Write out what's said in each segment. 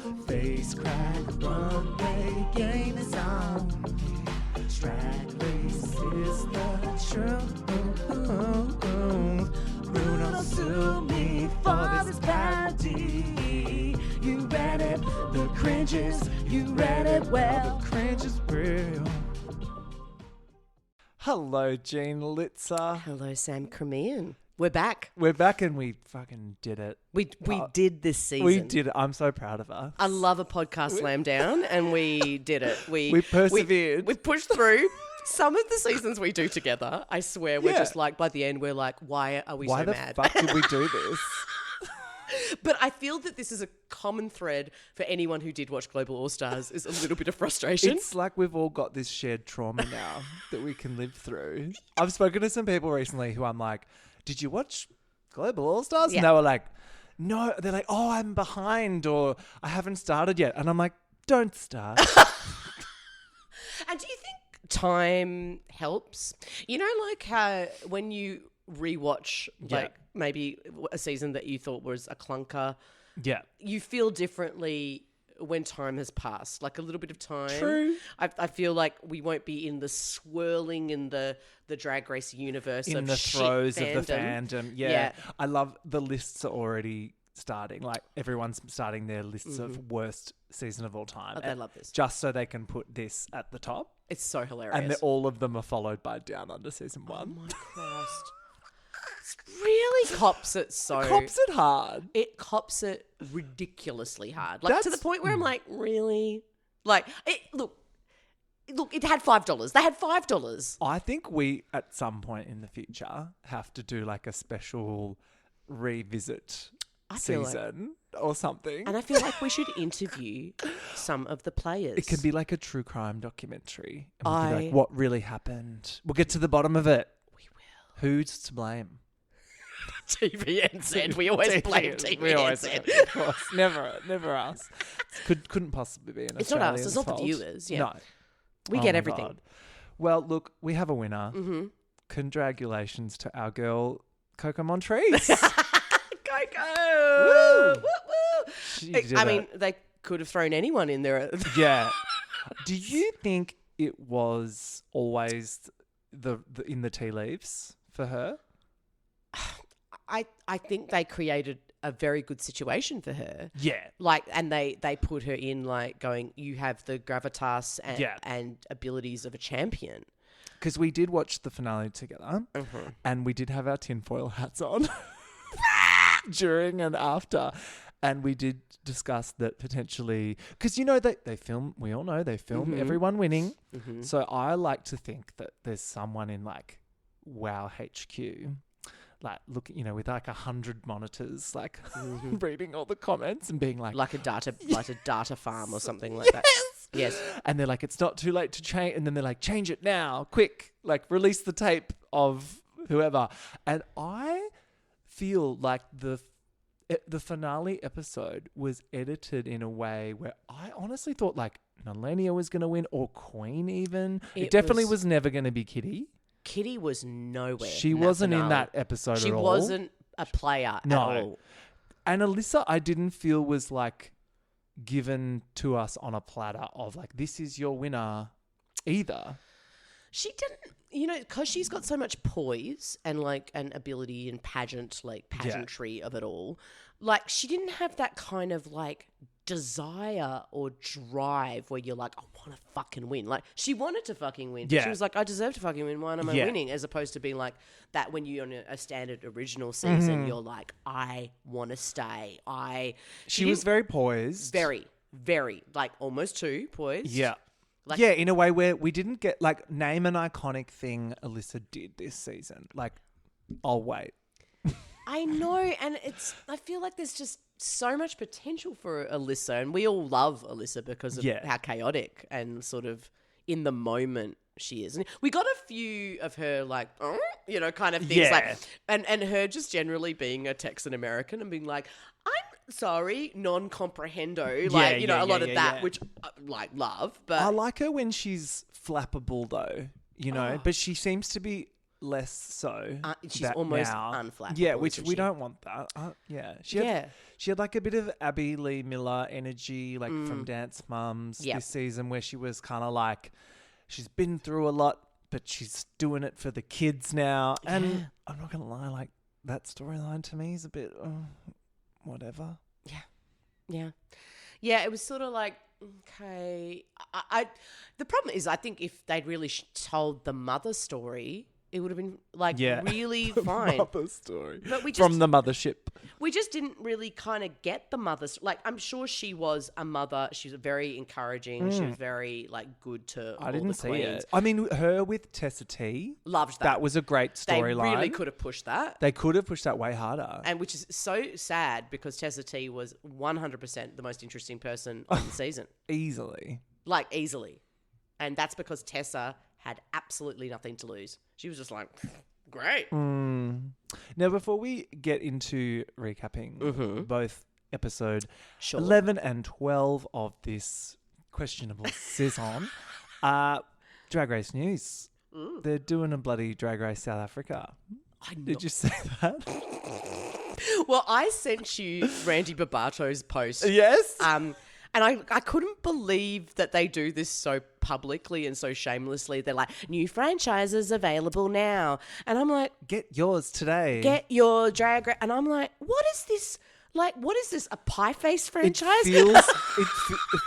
Face crack, runway game is on. Drag race is the truth. Bruno sue me for this parody. You read it, the cringe is, you read it well. The cringe is real. Hello, Jean Lizza. Hello, Sam Crimean. We're back. We're back and we fucking did it. We did this season. We did it. I'm so proud of us. I love a podcast slam down, and we did it. We persevered. We pushed through. Some of the seasons we do together, I swear, we're just like, by the end, we're like, why are we so mad? Why the fuck did we do this? But I feel that this is a common thread for anyone who did watch Global All Stars, is a little bit of frustration. It's like we've all got this shared trauma now that we can live through. I've spoken to some people recently who I'm like, did you watch Global All Stars? Yeah. And they were like, no. They're like, oh, I'm behind or I haven't started yet. And I'm like, don't start. And do you think time helps? You know, like how when you rewatch, like maybe a season that you thought was a clunker, you feel differently when time has passed, like a little bit of time. True. I feel like we won't be in the swirling in the Drag Race universe in of the throes shit of the fandom. Yeah. I love the lists are already starting. Like everyone's starting their lists of worst season of all time. I love this. Just so they can put this at the top. It's so hilarious. And all of them are followed by Down Under season 1. Oh my Christ. It really cops it so. Cops it hard. It cops it ridiculously hard. Like to the point where I'm like, really? Like, look, it had $5. They had $5. I think we, at some point in the future, have to do like a special revisit season or something. And I feel like we should interview some of the players. It can be like a true crime documentary. And we can be like, what really happened? We'll get to the bottom of it. We will. Who's to blame? TVNZ. We always blame TVNZ. We always do, of course. Never us. Couldn't possibly be an Australian's It's not us. It's not the fault. viewers. Yeah. No. We get everything. God. Well, look, we have a winner. Mm-hmm. Congratulations to our girl, Coco Montrese. Coco! Woo! Woo! I mean, they could have thrown anyone in there. Yeah. Do you think it was always the in the tea leaves for her? I think they created a very good situation for her. Yeah. Like, and they put her in like going, you have the gravitas and abilities of a champion. Because we did watch the finale together and we did have our tinfoil hats on during and after. And we did discuss that potentially, because you know they film, we all know they film everyone winning. Mm-hmm. So I like to think that there's someone in like WoW HQ, like look, you know, with like 100 monitors, like reading all the comments and being like a data farm or something like that. Yes. And they're like, it's not too late to change. And then they're like, change it now, quick, like release the tape of whoever. And I feel like the finale episode was edited in a way where I honestly thought like Melania was going to win or Queen even. It definitely was never going to be Kitty. Kitty was nowhere. She wasn't in that episode at all. She wasn't a player at all. And Alyssa, I didn't feel was like given to us on a platter of like, this is your winner either. She didn't, you know, because she's got so much poise and like an ability and pageantry of it all. Like she didn't have that kind of like desire or drive where you're like, I want to fucking win. Like she wanted to fucking win. Yeah. She was like, I deserve to fucking win. Why am I winning? As opposed to being like that when you're on a standard original season, you're like, I want to stay. She was very poised. Very, very, like almost too poised. Yeah. Like, yeah, in a way where we didn't get like name an iconic thing Alyssa did this season. Like, I'll wait. I know, and I feel like there's just so much potential for Alyssa, and we all love Alyssa because of how chaotic and sort of in the moment she is. And we got a few of her like, you know, kind of things like, and her just generally being a Texan American and being like, I'm sorry, non-comprehendo, like, you know, a lot of that, which I like love. But I like her when she's flappable though, you know, but she seems to be less so. She's almost unflappable. Yeah, which we don't want that. She had like a bit of Abby Lee Miller energy, like from Dance Mums this season, where she was kind of like, she's been through a lot, but she's doing it for the kids now. And I'm not gonna lie, like that storyline to me is a bit whatever. Yeah. It was sort of like, okay. The problem is, I think if they'd really told the mother story, it would have been like really fine. Mother story. But from the mothership. We just didn't really kind of get the mother. Like, I'm sure she was a mother. She was very encouraging. She was very like good to all the queens. It. I mean, her with Tessa T. Loved that. That was a great storyline. They really could have pushed that. They could have pushed that way harder. And which is so sad because Tessa T was 100% the most interesting person on the season. Easily. Like, easily. And that's because Tessa had absolutely nothing to lose. She was just like, great. Now, before we get into recapping both episode 11 and 12 of this questionable season, Drag Race news. They're doing a bloody Drag Race South Africa. Did you say that? Well, I sent you Randy Barbato's post. Yes. And I couldn't believe that they do this so publicly and so shamelessly. They're like, new franchises available now. And I'm like, get yours today. Get your Drag Race. And I'm like, what is this? Like, what is this? A Pie Face franchise? It feels,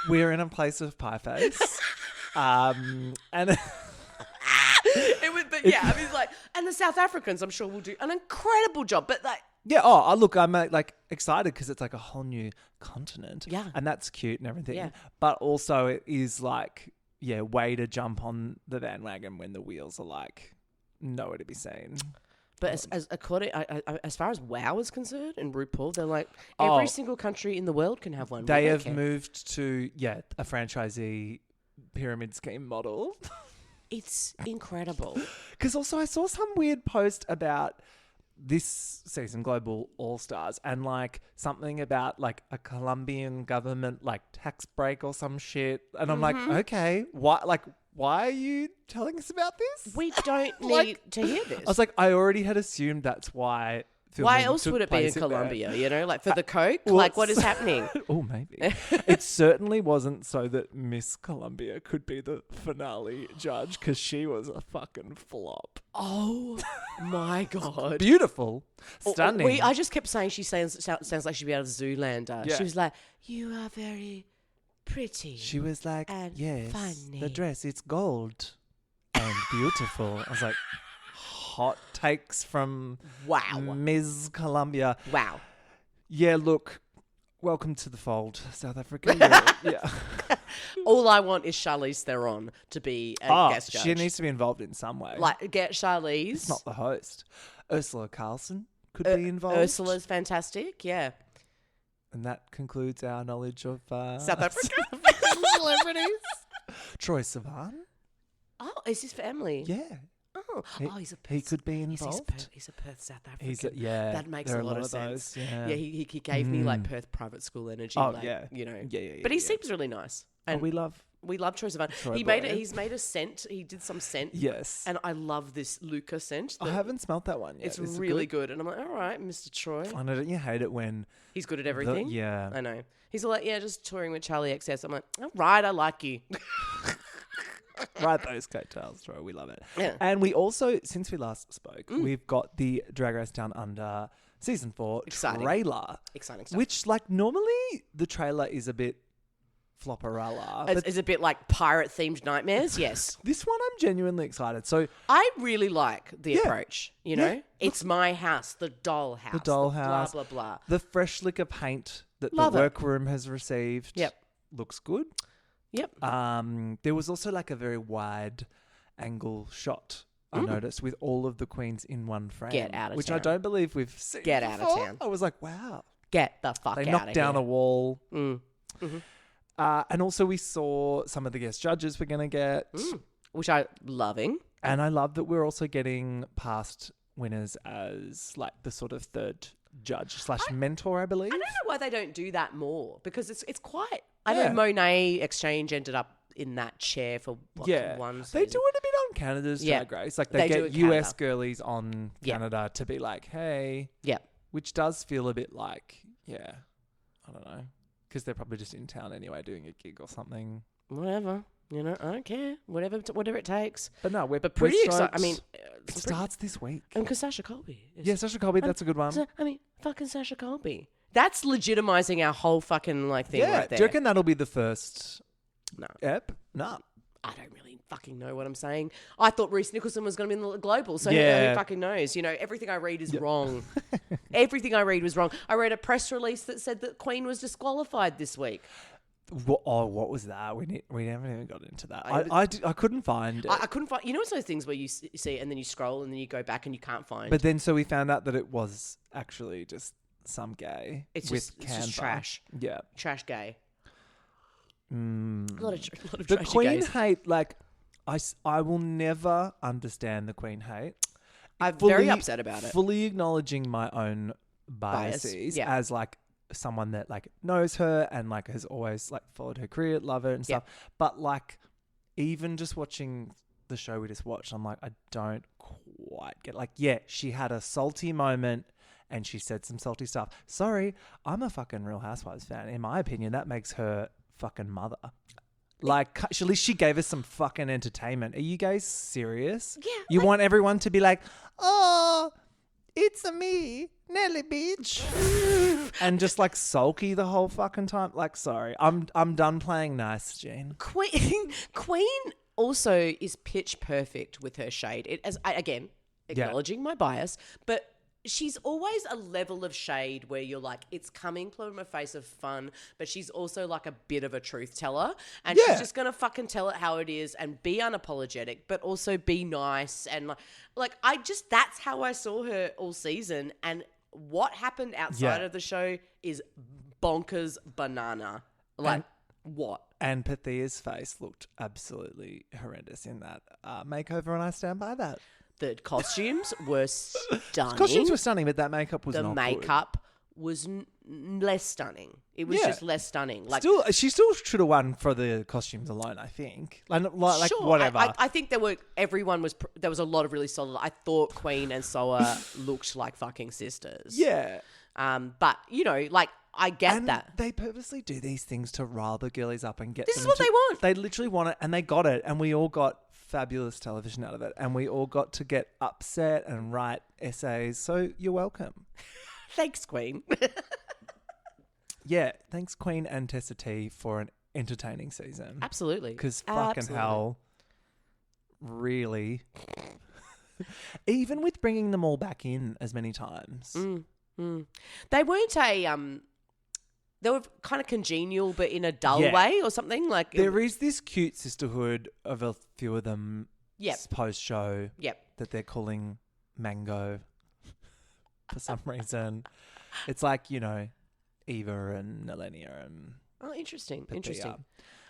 we're in a place of Pie Face. And it was, but yeah, I mean, it's like, and the South Africans, I'm sure, will do an incredible job. But like, yeah. Oh, look, I'm like excited because it's like a whole new continent. Yeah. And that's cute and everything. Yeah. But also it is like, way to jump on the bandwagon when the wheels are like nowhere to be seen. But as far as WoW is concerned and RuPaul, they're like, every single country in the world can have one. They have moved to, a franchisee pyramid scheme model. It's incredible. Because also I saw some weird post about this season, Global All-Stars, and like something about like a Colombian government like tax break or some shit. And I'm like, okay, why are you telling us about this? We don't need to hear this. I was like, I already had assumed that's why. Why else would it be in Colombia? You know, like for the Coke? Like what is happening? Oh, maybe. It certainly wasn't so that Miss Colombia could be the finale judge because she was a fucking flop. Oh my God. Beautiful. Stunning. I just kept saying she sounds like she'd be out of Zoolander. Yeah. She was like, you are very pretty. She was like, yes, funny. The dress, it's gold and beautiful. I was like, hot takes from Ms. Colombia. Wow. Yeah, look, welcome to the fold, South Africa. Yeah. All I want is Charlize Theron to be a guest judge. She needs to be involved in some way. Like, get Charlize. It's not the host. Ursula Carlson could be involved. Ursula's fantastic, yeah. And that concludes our knowledge of South Africa celebrities. Troye Sivan. Oh, is his family? Yeah. Oh, he's a Perth. He could be involved. He's a Perth South African. That makes a lot of sense. Those, yeah, he gave me like Perth private school energy. Oh, like, yeah. You know. Yeah. But he seems really nice. And we love Troye Sivan. He's made a scent. He did some scent. Yes. And I love this Luca scent. I haven't smelt that one yet. It's really good. And I'm like, all right, Mr. Troy. I know, don't you hate it when he's good at everything? Yeah. I know. He's all like, just touring with Charlie XS. I'm like, all right, I like you. Ride those coattails, Troy. We love it. Yeah. And we also, since we last spoke, we've got the Drag Race Down Under Season 4 trailer. Exciting stuff. Which, like, normally the trailer is a bit flopperella. It's a bit like pirate-themed nightmares, yes. This one I'm genuinely excited. So I really like the approach, you know? It's my house, the doll house. The doll house. Blah, blah, blah. The fresh lick of paint that Love the it. workroom has received. Yep. Looks good. Yep. There was also like a very wide angle shot, I noticed, with all of the queens in one frame. Get out of which town. I don't believe we've seen Get out of before. town. I was like, wow. Get the fuck out of They here. knocked down a wall. Mm-hmm. And also we saw some of the guest judges we're going to get. Which I'm loving. And I love that we're also getting past winners as like the sort of third judge / mentor, I believe. I don't know why they don't do that more because it's quite... I know Monet Exchange ended up in that chair for one season. They do it a bit on on Canada's Drag Race. Like they do get in US Canada. girlies on Canada to be like, hey. Yeah. Which does feel a bit like, I don't know. Because they're probably just in town anyway doing a gig or something. Whatever. You know, I don't care. Whatever it takes. But no, we're pretty excited. I mean, it starts this week. And because Sasha Colby. Sasha Colby, that's a good one. Fucking Sasha Colby. That's legitimizing our whole fucking thing right there. Do you reckon that'll be the first ep? No. I don't really fucking know what I'm saying. I thought Reese Nicholson was going to be in the Global, so who fucking knows? You know, everything I read is wrong. Everything I read was wrong. I read a press release that said that Queen was disqualified this week. What was that? We haven't even got into that. I couldn't find it. I couldn't find. You know, it's those things where you see and then you scroll and then you go back and you can't find. But then, so we found out that it was actually just some gay. It's just trash. Yeah, trash gay. A lot of the trashy Queen gays. hate. Like, I will never understand the Queen hate. I'm very upset about it. Fully acknowledging my own biases as like someone that like knows her and like has always like followed her career, love her and stuff. But like, even just watching the show we just watched, I'm like, I don't quite get like, she had a salty moment and she said some salty stuff. Sorry, I'm a fucking Real Housewives fan. In my opinion, that makes her fucking mother. Like, at least she gave us some fucking entertainment. Are you guys serious? Yeah. You want everyone to be like, oh, it's a me, Nelly bitch. And just like sulky the whole fucking time. Like, sorry, I'm done playing nice, Jane. Queen also is pitch perfect with her shade. Again, acknowledging my bias, but she's always a level of shade where you're like, it's coming from a face of fun, but she's also like a bit of a truth teller. And she's just going to fucking tell it how it is and be unapologetic, but also be nice. And that's how I saw her all season. And what happened outside of the show is bonkers banana. Like, what? And Pathia's face looked absolutely horrendous in that makeover, and I stand by that. The costumes were stunning. Costumes were stunning, but that makeup was not good. The makeup was less stunning. It was just less stunning. Like, she still should have won for the costumes alone, I think. Like sure, whatever. I think there was a lot of really solid. I thought Queen and Soa looked like fucking sisters. Yeah. But, you know, like, I get that. They purposely do these things to rile the girlies up and get This is what they want. They literally want it, and they got it, and we all got fabulous television out of it, and we all got to get upset and write essays, so you're welcome. Thanks, Queen. Thanks, Queen and Tessa T, for an entertaining season. Absolutely. Because fucking hell, really. Even with bringing them all back in as many times. They weren't they were kind of congenial, but in a dull way or something. Like there is this cute sisterhood of a few of them post-show that they're calling Mango for some reason. It's like, you know, Eva and Nelenia and... Oh, interesting. Pathia. Interesting.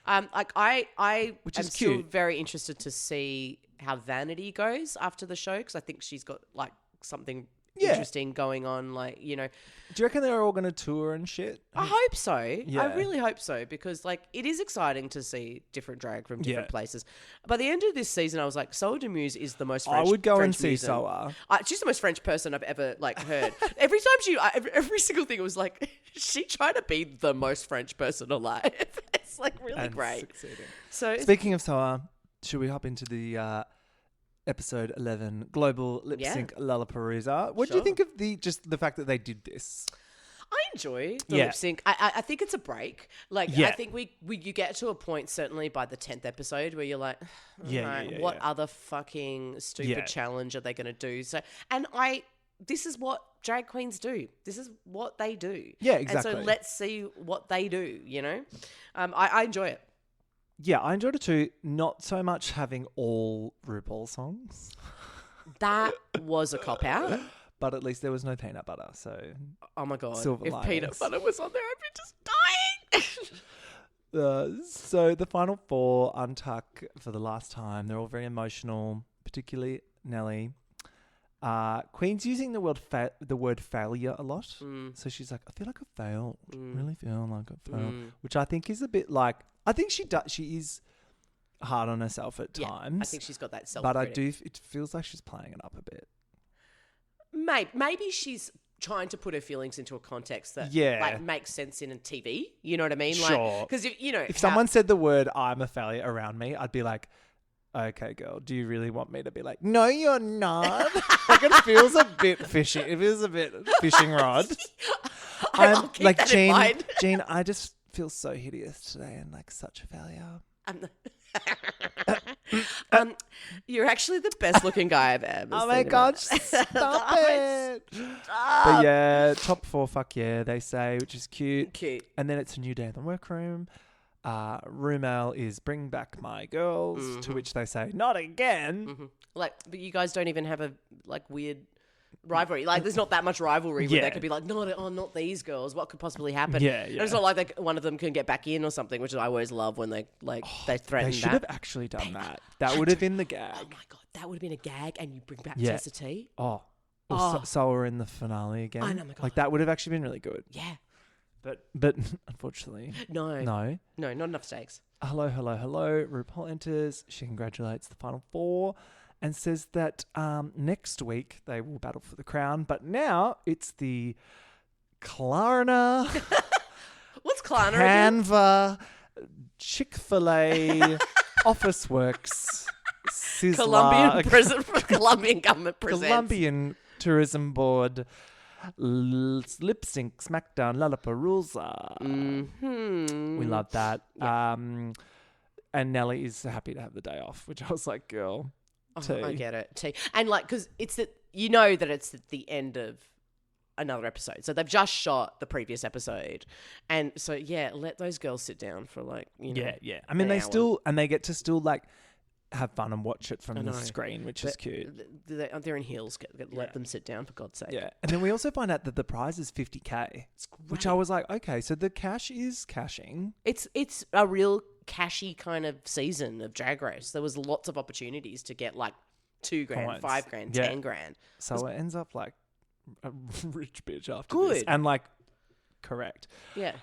Like I Which am is still cute. very interested to see how Vanity goes after the show, because I think she's got like something interesting going on, like, you know. Do you reckon they're all going to tour and shit? I hope so. Yeah. I really hope so, because like it is exciting to see different drag from different places. By the end of this season, I was like, Soa de Muse is the most French. I would go French and see muser. Soa. She's the most French person I've ever like heard. Every time every single thing, it was like she tried to be the most French person alive. It's like really and great. Succeeding. So speaking of Soa, should we hop into the episode 11 global lip sync Lollapalooza? What do you think of the fact that they did this? I enjoy the lip sync. I think it's a break. Like, I think you get to a point, certainly by the 10th episode, where you're like, what other fucking stupid challenge are they going to do? So, this is what drag queens do. This is what they do. Yeah, exactly. And so let's see what they do, you know? I enjoy it. Yeah, I enjoyed it too. Not so much having all RuPaul songs. That was a cop-out. But at least there was no peanut butter, so... Oh my God. Silver if linings. peanut butter was on there, I'd be just dying. So the final four untuck for the last time. They're all very emotional, particularly Nelly. Queen's using the word failure a lot. So she's like, I feel like I failed. Really feel like I failed. Which I think is a bit like... I think she is hard on herself at times. I think she's got that self. But it feels like she's playing it up a bit. Maybe she's trying to put her feelings into a context that like makes sense in a TV. You know what I mean? Sure. Because if someone said the word "I'm a failure" around me, I'd be like, "Okay, girl, do you really want me to be like, no, you're not?" Like it feels a bit fishy. It feels a bit fishing rod. I'll keep like that in mind. Jean, I just feel so hideous today and like such a failure. You're actually the best looking guy I've ever seen. Oh my God, stop it. But yeah, top 4, fuck yeah, they say, which is cute. Cute. And then it's a new day in the workroom. RuPaul is bring back my girls, to which they say, not again. Like, but you guys don't even have a like weird rivalry. Like, there's not that much rivalry where they could be like, not these girls. What could possibly happen? Yeah. And it's not like one of them can get back in or something, which I always love when they threaten. They should have actually done that. That would have been the gag. Oh my God, that would have been a gag, and you bring back Tessa T. Oh. Or so we're in the finale again. Oh, no, my God. Like that would have actually been really good. Yeah. But unfortunately, no, not enough stakes. Hello. RuPaul enters. She congratulates the final 4 and says that next week they will battle for the crown. But now it's the Klarna, what's Klarna again? Canva, Chick-fil-A, Officeworks, Sizzler, Colombian government presents. Colombian Tourism Board, Lip Sync, SmackDown, Lollapalooza. We love that. Yeah. And Nelly is happy to have the day off, which I was like, girl, tea. I get it. Tea. And like, because it's that you know that it's at the end of another episode. So they've just shot the previous episode. And so, yeah, let those girls sit down for like, you know. Yeah. I mean, they get to still like have fun and watch it from the screen, which is cute. They're in heels. Let them sit down, for God's sake. Yeah. And then we also find out that the prize is $50K, which I was like, okay, so the cash is cashing. It's a real cashy kind of season of Drag Race. There was lots of opportunities to get like $2,000, Coins. $5,000, $10,000. So it ends up like a rich bitch after Good. this. And like, correct. Yeah.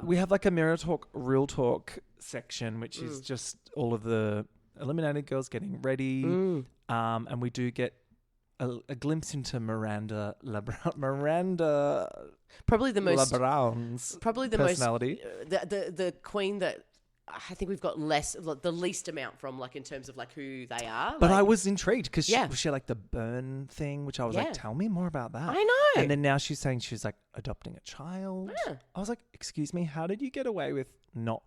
We have like a Mirror Talk, Real Talk section, which is just all of the eliminated girls getting ready. And we do get a glimpse into Miranda, probably the most LeBron's personality. The queen that I think we've got the least amount from, like, in terms of like who they are. But like, I was intrigued because she like the burn thing, which I was like, tell me more about that. I know. And then now she's saying she's like adopting a child. Yeah. I was like, excuse me, how did you get away with not?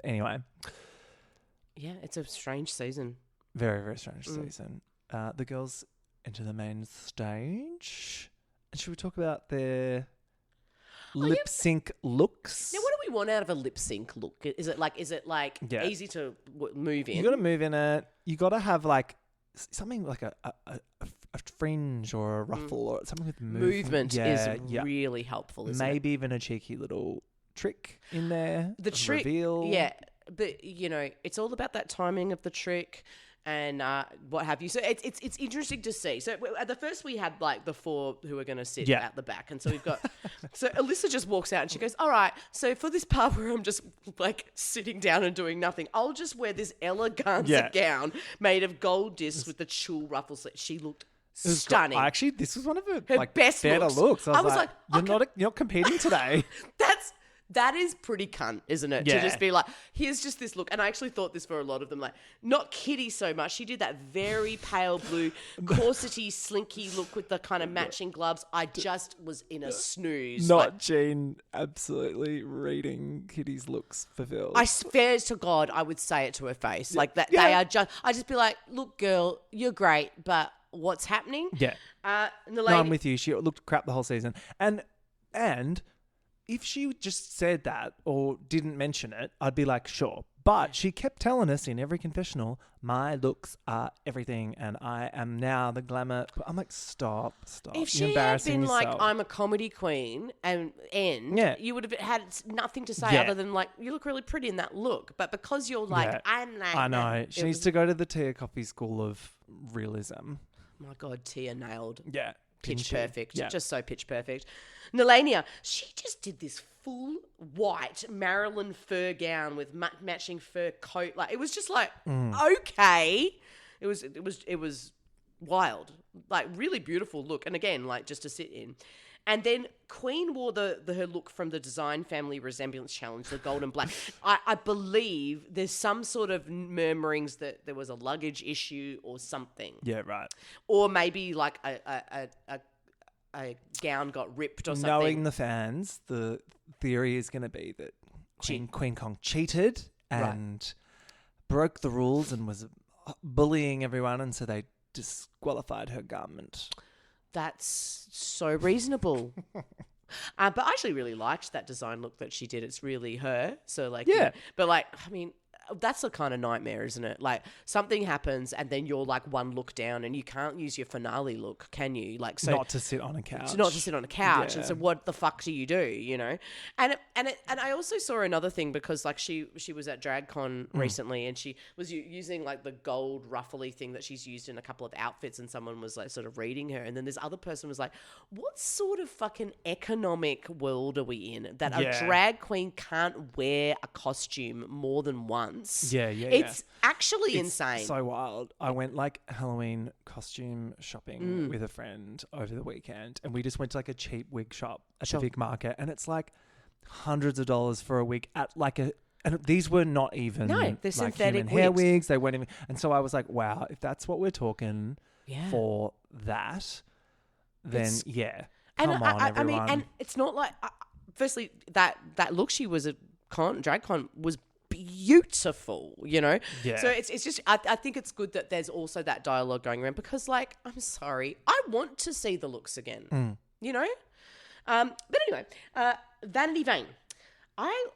Anyway. Yeah, it's a strange season. Very, very strange season. The girls enter the main stage. And should we talk about their lip sync looks? Now, what do we want out of a lip sync look? Is it like easy to move in? You got to move in it. You got to have like something like a fringe or a ruffle or something with movement. Is really helpful. Isn't Maybe even a cheeky little trick in there. The trick, reveal. Yeah, but you know, it's all about that timing of the trick. And what have you? So it's interesting to see. So at the first we had like the 4 who are going to sit at the back, and so we've got. So Alyssa just walks out and she goes, "All right, so for this part where I'm just like sitting down and doing nothing, I'll just wear this eleganza gown made of gold discs with the tulle ruffle sleeve." She looked stunning. Actually, this was one of her like best better looks. I was like, you're not competing today. That is pretty cunt, isn't it? Yeah. To just be like, here's just this look. And I actually thought this for a lot of them, like, not Kitty so much. She did that very pale blue, corsety, slinky look with the kind of matching gloves. I just was in a snooze. Not Jean absolutely reading Kitty's looks fulfilled. I swear to God, I would say it to her face. Like, that they are just, I'd just be like, look, girl, you're great, but what's happening? Yeah. And the lady, no, I'm with you. She looked crap the whole season. And if she just said that or didn't mention it, I'd be like, sure. But she kept telling us in every confessional, my looks are everything and I am now the glamour. I'm like, stop. If she had been like, I'm a comedy queen you would have had nothing to say other than like, you look really pretty in that look. But because you're like, I'm like... I know. She needs to go to the Tia Coffee School of Realism. My God, Tia nailed. Yeah. pitch perfect. Yeah. Just so pitch perfect. Nelania, she just did this full white Maryland fur gown with matching fur coat. Like, it was just like, okay. It was wild. Like, really beautiful look. And again, like, just to sit in. And then Queen wore her look from the Design Family Resemblance Challenge, the gold and black. I believe there's some sort of murmurings that there was a luggage issue or something. Yeah, right. Or maybe like a gown got ripped or something. Knowing the fans, the theory is going to be that Queen Kong cheated and broke the rules and was bullying everyone, and so they disqualified her garment. That's so reasonable. But I actually really liked that design look that she did. It's really her. So, like, yeah. But, like, I mean, that's a kind of nightmare, isn't it? Like, something happens and then you're like one look down and you can't use your finale look, can you? Like, so not to sit on a couch. Not to sit on a couch. Yeah. And so what the fuck do you do, you know? And I also saw another thing because, like, she was at DragCon recently and she was using, like, the gold ruffly thing that she's used in a couple of outfits, and someone was, like, sort of reading her. And then this other person was like, what sort of fucking economic world are we in that a drag queen can't wear a costume more than once? Yeah. It's actually insane. So wild. I went like Halloween costume shopping with a friend over the weekend, and we just went to like a cheap wig shop at the big market, and it's like hundreds of dollars for a wig at like a. And these were not even they're like synthetic human hair wigs. They weren't even. And so I was like, wow, if that's what we're talking for that, then come on, everyone. I mean, and it's not like. Firstly, that look she was at DragCon was beautiful, you know? Yeah. So it's just, I think it's good that there's also that dialogue going around because, like, I'm sorry, I want to see the looks again, you know? But anyway, Vanity Vane. I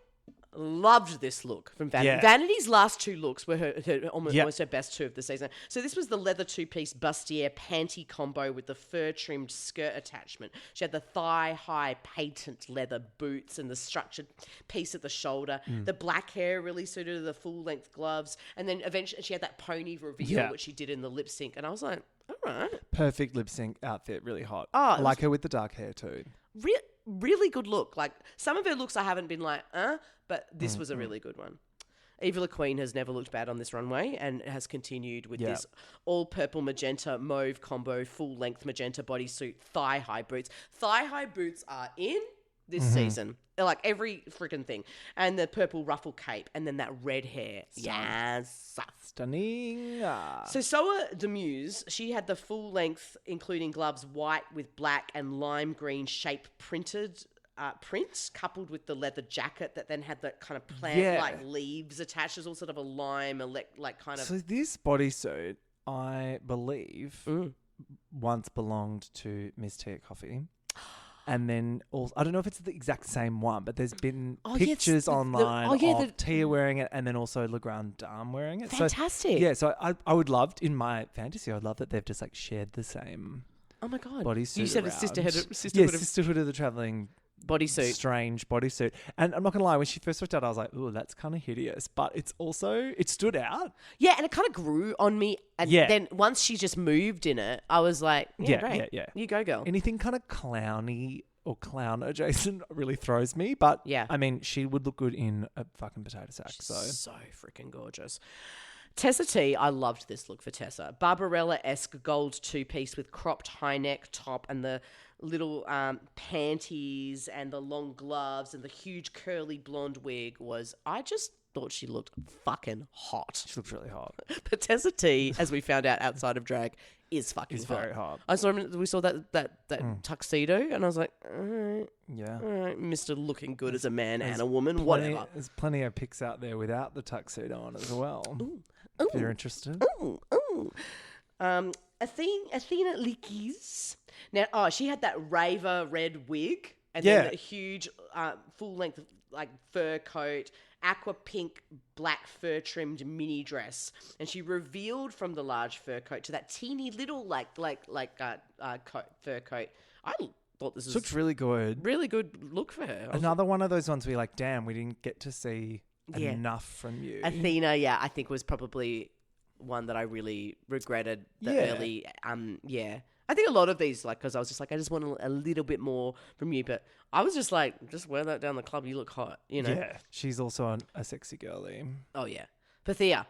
loved this look from Vanity. Yeah. Vanity's last two looks were almost her best two of the season. So this was the leather two-piece bustier panty combo with the fur-trimmed skirt attachment. She had the thigh-high patent leather boots and the structured piece at the shoulder. The black hair really suited her, the full-length gloves. And then eventually she had that pony reveal, which she did in the lip sync. And I was like, all right. Perfect lip sync outfit, really hot. Oh, I like her with the dark hair too. Really good look. Like, some of her looks I haven't been like, but this was a really good one. Eva La Queen has never looked bad on this runway and has continued with this all purple magenta mauve combo, full length magenta bodysuit, thigh high boots. Thigh high boots are in this season. They're like every freaking thing. And the purple ruffle cape and then that red hair. Yes. Stunning. So Soa Demuse, she had the full length, including gloves, white with black and lime green shape printed prints, coupled with the leather jacket that then had that kind of plant-like leaves attached. There's all sort of a lime, like kind of... So this bodysuit, I believe, once belonged to Miss Tia Coffee. And then also, I don't know if it's the exact same one, but there's been pictures online of Tia wearing it and then also Legrand Dame wearing it. Fantastic. So I would love, in my fantasy, I would love that they've just like shared the same bodysuit. You said around. it's Sisterhood of the Traveling bodysuit. Strange bodysuit. And I'm not going to lie, when she first looked out, I was like, ooh, that's kind of hideous. But it's also, it stood out. Yeah, and it kind of grew on me. And then once she just moved in it, I was like, great. Yeah. You go, girl. Anything kind of clowny or clown adjacent really throws me. But, I mean, she would look good in a fucking potato sack. She's so freaking gorgeous. Tessa T, I loved this look for Tessa. Barbarella-esque gold two-piece with cropped high neck top and the little panties and the long gloves and the huge curly blonde wig I just thought she looked fucking hot. She looked really hot. But Tessa T, as we found out outside of drag, is fucking hot. Very hot. We saw that tuxedo and I was like, all right, Mr. Looking good as a man and a woman, whatever. There's plenty of pics out there without the tuxedo on as well. Ooh. If you're interested. Athena Lickies. Now, she had that raver red wig and then a huge full length like fur coat, aqua pink black fur trimmed mini dress, and she revealed from the large fur coat to that teeny little fur coat. I thought this was really good. Really good look for her. Another one of those ones where you're like, damn, we didn't get to see enough from you. Athena, I think was probably one that I really regretted the early, I think a lot of these, like, because I was just like, I just want a little bit more from you. But I was just like, just wear that down the club. You look hot, you know? Yeah. She's also a sexy girlie. Oh, yeah. Pathia.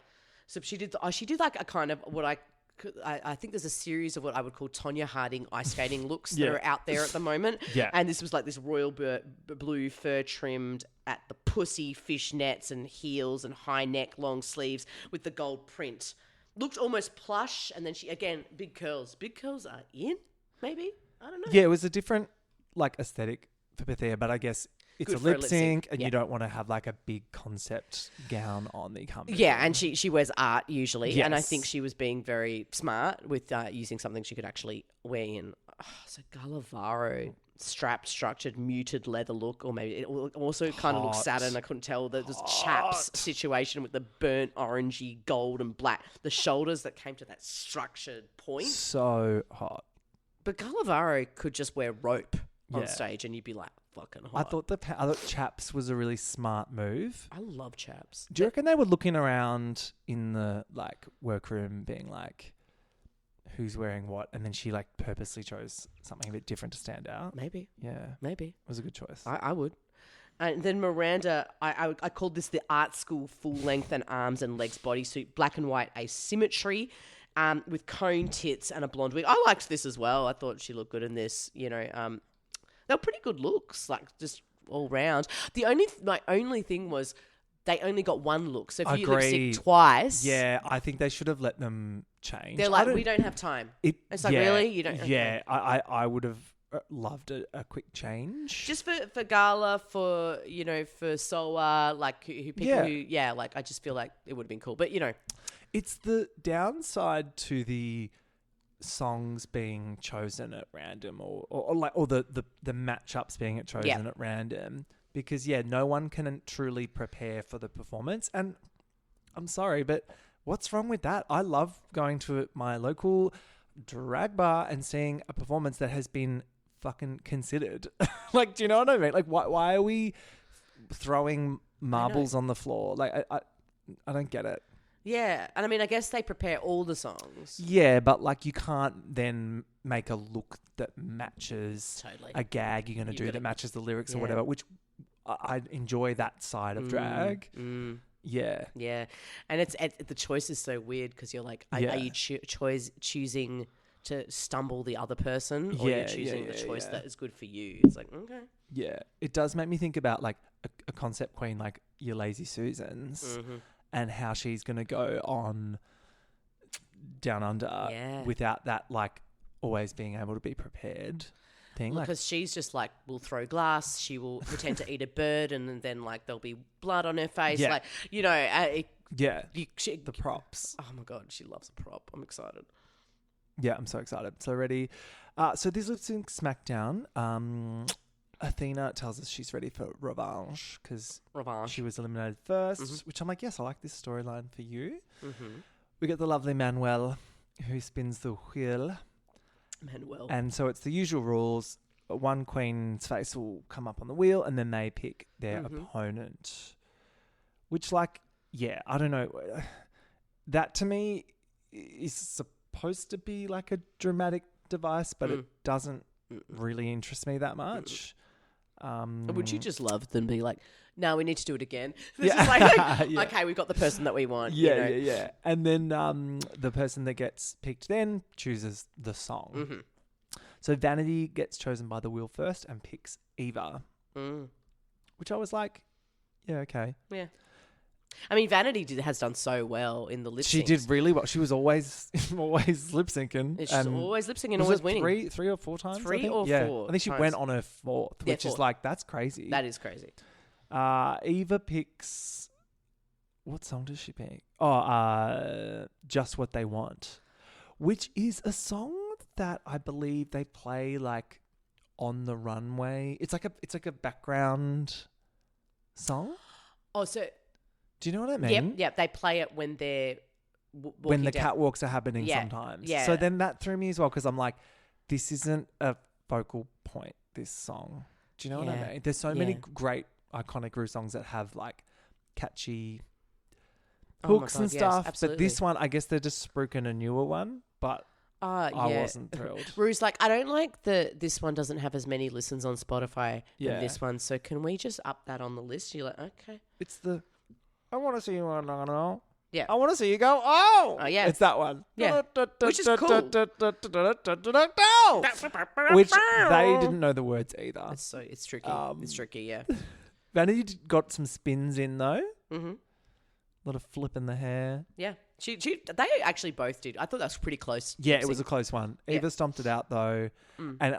So she did like a kind of what I think there's a series of what I would call Tonya Harding ice skating looks that are out there at the moment. Yeah. And this was like this royal blue fur trimmed at the pussy fishnets and heels and high neck, long sleeves with the gold print. Looked almost plush. And then she, again, big curls. Big curls are in, maybe? I don't know. Yeah, it was a different like aesthetic for Bethia, but I guess it's Good a for a lip lip sync sync, and yeah. you don't want to have like a big concept gown on the company. Yeah, and she wears art usually. Yes. And I think she was being very smart with using something she could actually wear in. Oh, so Gallavaro strapped, structured, muted leather look, or maybe it also kind of looks Hot. satin. I couldn't tell. There's chaps situation with the burnt orangey gold and black. The shoulders that came to that structured point. So hot. But Gallavaro could just wear rope on Yeah. stage and you'd be like, fucking hot. I thought chaps was a really smart move. I love chaps. Do you reckon they were looking around in the like workroom being like, who's wearing what? And then she like purposely chose something a bit different to stand out. Maybe. Yeah. Maybe. It was a good choice. I would. And then Miranda, I called this the art school full length and arms and legs bodysuit, black and white asymmetry, with cone tits and a blonde wig. I liked this as well. I thought she looked good in this. You know, they were pretty good looks, like just all round. My only thing was they only got one look. So if you lip sync twice, Yeah, I think they should have let them change. they're like, we don't have time. It's like, really? You don't? Yeah, I would have loved a quick change. Just for Gala, for Soa, like like I just feel like it would have been cool. But It's the downside to the songs being chosen at random or the matchups being chosen at random, because no one can truly prepare for the performance. And I'm sorry, but what's wrong with that? I love going to my local drag bar and seeing a performance that has been fucking considered. Like, do you know what I mean? Like, why are we throwing marbles on the floor? Like, I don't get it. Yeah, and I mean, I guess they prepare all the songs. Yeah, but like you can't then make a look that matches a gag you're going to do that matches the lyrics or whatever, which I enjoy that side of drag. Yeah. Yeah, and it's the choice is so weird because you're like, are you choosing to stumble the other person, or you're choosing the choice that is good for you? It's like, okay. Yeah, it does make me think about like a concept queen like your Lazy Susans. And how she's going to go on Down Under without that, like, always being able to be prepared thing. Because she's just like, will throw glass, she will pretend to eat a bird, and then, like, there'll be blood on her face. Yeah. Like, the props. Oh, my God, she loves a prop. I'm excited. Yeah, I'm so excited. So ready. So this lip sync SmackDown. Athena tells us she's ready for revanche because she was eliminated first, which I'm like, yes, I like this storyline for you. We get the lovely Manuel who spins the wheel. And so it's the usual rules. One queen's face will come up on the wheel and then they pick their opponent. Which, like, I don't know. That to me is supposed to be like a dramatic device, but it doesn't really interest me that much. Would you just love them be like, no, we need to do it again? This is like, okay, we've got the person that we want. Yeah. And then the person that gets picked then chooses the song. So Vanity gets chosen by the wheel first and picks Eva, which I was like, yeah, okay. Yeah. I mean, Vanity has done so well in the lip syncs. She did really well. She was always lip syncing. She's always lip syncing and always winning. Three or four times? Three or four I think she times. went on her fourth, which is like, that's crazy. That is crazy. Eva picks... What song does she pick? Oh, Just What They Want, which is a song that I believe they play like on the runway. It's like a background song. Oh, so... Do you know what I mean? Yep. They play it when they're when the catwalks are happening sometimes. Yeah. So then that threw me as well because I'm like, this isn't a focal point, this song. Do you know what I mean? There's so many great iconic Ru songs that have like catchy hooks and stuff. But this one, I guess they're just spruiking a newer one. But I wasn't thrilled. Ru's like, I don't like this one doesn't have as many listens on Spotify than this one, so can we just up that on the list? You're like, okay. It's I want to see you on no. Yeah. I want to see you go, oh! Yeah. It's that one. Yeah. Which is cool. Which they didn't know the words either. It's tricky. It's tricky, yeah. Vanity got some spins in, though. Mm-hmm. A lot of flipping the hair. Yeah. They actually both did. I thought that was pretty close. Yeah, it was a close one. Eva stomped it out, though. And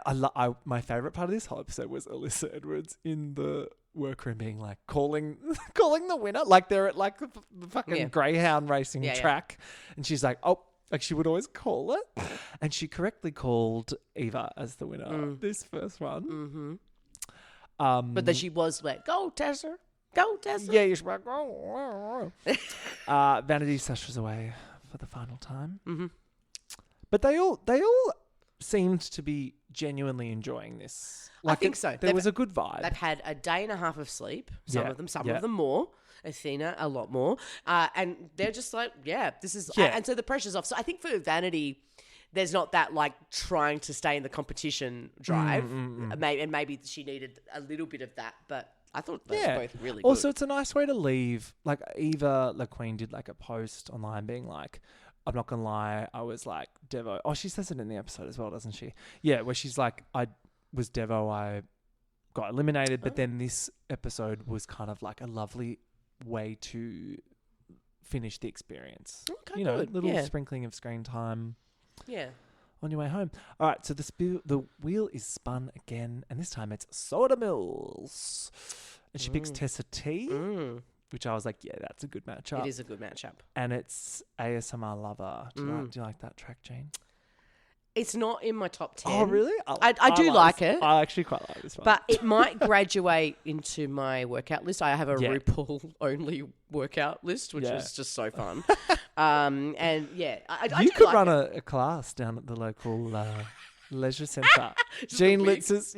my favourite part of this whole episode was Alyssa Edwards in the workroom being like calling the winner, like they're at like the fucking greyhound racing track, and she's like, oh, like she would always call it, and she correctly called Eva as the winner this first one. But then she was like, go Tessa, go Tessa. Yeah, you're like, oh. Vanity sashes away for the final time, but they all seemed to be genuinely enjoying this. Like I think so. There was a good vibe. They've had a day and a half of sleep. Some of them more. Athena, a lot more. And they're just like, this is... And so the pressure's off. So I think for Vanity, there's not that like trying to stay in the competition drive. And maybe she needed a little bit of that. But I thought they were both really good. Also, it's a nice way to leave. Like Eva LaQueen did like a post online being like, I'm not going to lie, I was like Devo. Oh, she says it in the episode as well, doesn't she? Yeah, where she's like, I was Devo, I got eliminated, but then this episode was kind of like a lovely way to finish the experience. Okay, you know, a little sprinkling of screen time. Yeah. On your way home. All right, so the wheel is spun again, and this time it's Soda Mills. And she picks Tessa T. Which I was like, yeah, that's a good matchup. It is a good matchup. And it's ASMR Lover. Do you like that track, Jane? It's not in my top 10. Oh, really? I do like it. I actually quite like this one. But it might graduate into my workout list. I have a RuPaul only workout list, which is just so fun. And yeah, you could run a class down at the local leisure centre. Gene Litz's,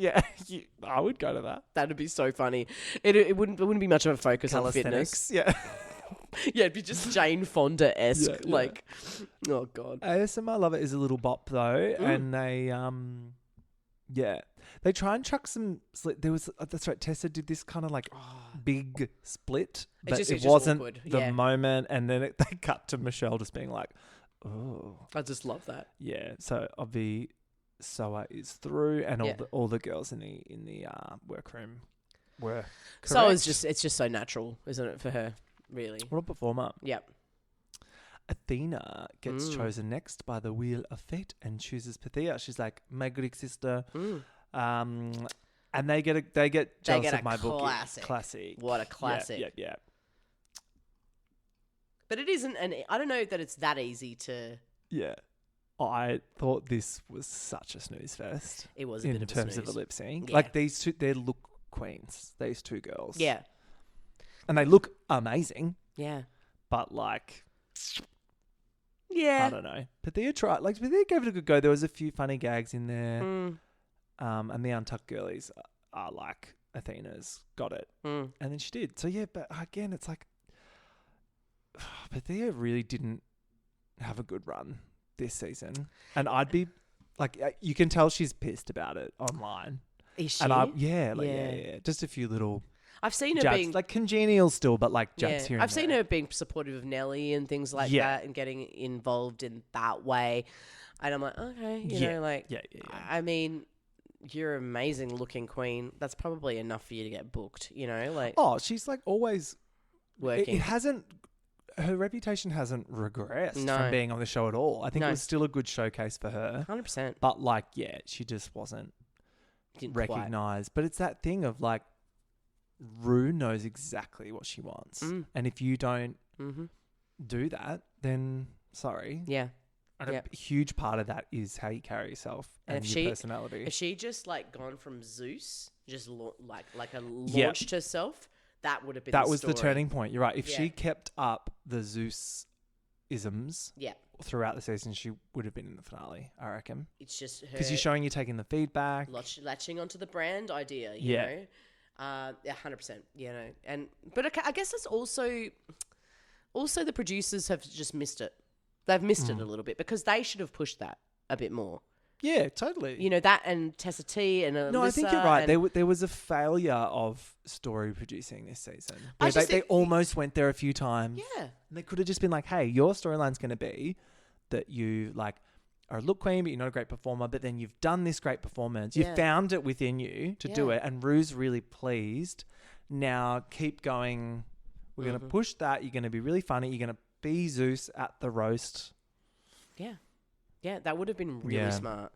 I would go to that. That'd be so funny. It wouldn't be much of a focus on fitness. Yeah. Yeah, it'd be just Jane Fonda-esque. Like, oh God. ASMR Lover is a little bop though, and they they try and chuck some. There was that's right. Tessa did this kind of like big split, but it wasn't awkward. The moment, and then they cut to Michelle just being like, "Oh." I just love that. Yeah. So Obvi Soa is through, and all the girls in the workroom were correct. So it's just so natural, isn't it, for her? Really. What a performer. Yep. Athena gets chosen next by the Wheel of Fate and chooses Pythia. She's like, my Greek sister. And they get jealous of my book. Classic. What a classic. Yeah. But it isn't, and I don't know that it's that easy to... Yeah. I thought this was such a snooze fest. It was a bit of a snooze. In terms of the lip sync. Yeah. Like these two, they're look queens. These two girls. Yeah. And they look amazing. Yeah. But like... Yeah. I don't know. Pythia gave it a good go. There was a few funny gags in there. And the Untucked girlies are like, Athena's got it. And then she did. So yeah, but again, it's like... Pythia really didn't have a good run this season. And I'd be... Like, you can tell she's pissed about it online. Is she? And yeah. Just a few little... I've seen her jabs, being... like congenial still, but like jabs here and I've seen her being supportive of Nelly and things like that and getting involved in that way. And I'm like, okay, you know, like... Yeah. I mean, you're an amazing looking queen. That's probably enough for you to get booked, you know? Like... Oh, she's like always... Working. It hasn't... Her reputation hasn't regressed from being on the show at all. I think it was still a good showcase for her. 100%. But like, she just wasn't recognised. But it's that thing of like, Ru knows exactly what she wants. And if you don't do that, then sorry. Yeah. And a huge part of that is how you carry yourself and your personality. If she just like gone from Zeus, just launched herself, that would have been that was the turning point. You're right. If she kept up the Zeus isms throughout the season, she would have been in the finale, I reckon. It's just her... Because you're showing you're taking the feedback. Latching onto the brand idea, you know? 100%, you know. But I guess it's also the producers have just missed it. They've missed it a little bit because they should have pushed that. a bit more. Yeah, totally. You know, that and Tessa T and Lizza. No, I think you're right. There was a failure of story producing this season. Where they almost went there a few times. Yeah. And they could have just been like, hey, your storyline's going to be that you like are a look queen, but you're not a great performer. But then you've done this great performance. You found it within you to do it. And Rue's really pleased. Now keep going. We're going to push that. You're going to be really funny. You're going to be Zeus at the roast. Yeah. Yeah, that would have been really smart.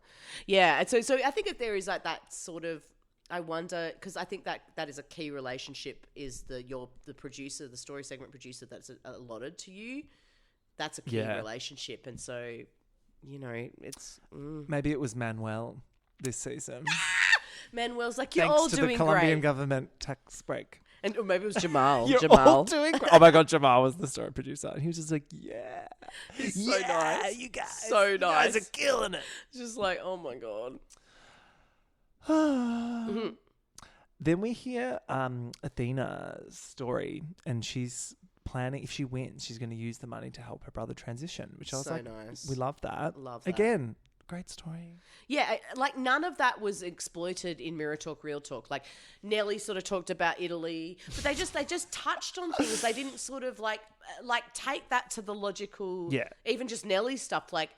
Yeah, and so I think if there is like that sort of, I wonder, because I think that is a key relationship, is the producer, the story segment producer that's allotted to you. That's a key relationship, and so, you know, it's maybe it was Manuel this season. Manuel's like, you're all doing great. Thanks to the Colombian government tax break. And or maybe it was Jamal. You're all doing great. Oh my God, Jamal was the story producer. And he was just like, yeah. He's so nice. You guys. So nice. You guys are killing it. Just like, oh my God. Then we hear Athena's story, and she's planning, if she wins, she's going to use the money to help her brother transition, which I was like, nice. We love that. Love that. Again, great story. Yeah, like none of that was exploited in Mirror Talk, Real Talk. Like Nelly sort of talked about Italy, but they just touched on things. They didn't sort of like take that to the logical. Yeah. Even just Nelly's stuff, like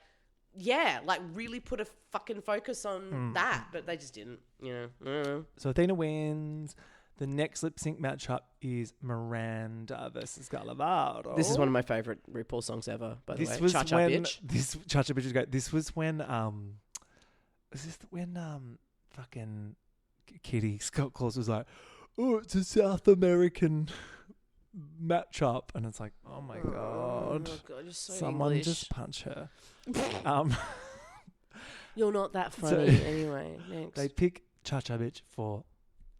really put a fucking focus on that, but they just didn't. You know. So Athena wins. The next lip sync matchup is Miranda versus Galavado. This is one of my favorite RuPaul songs ever, by the way. Cha-Cha Bitch. This Cha-Cha Bitch is great. This was when fucking Kitty Scott Claus was like, oh, it's a South American matchup, and it's like, oh my God. Oh God, you're so Someone English. just punch her. You're not that funny anyway. Next. They pick Cha-Cha Bitch for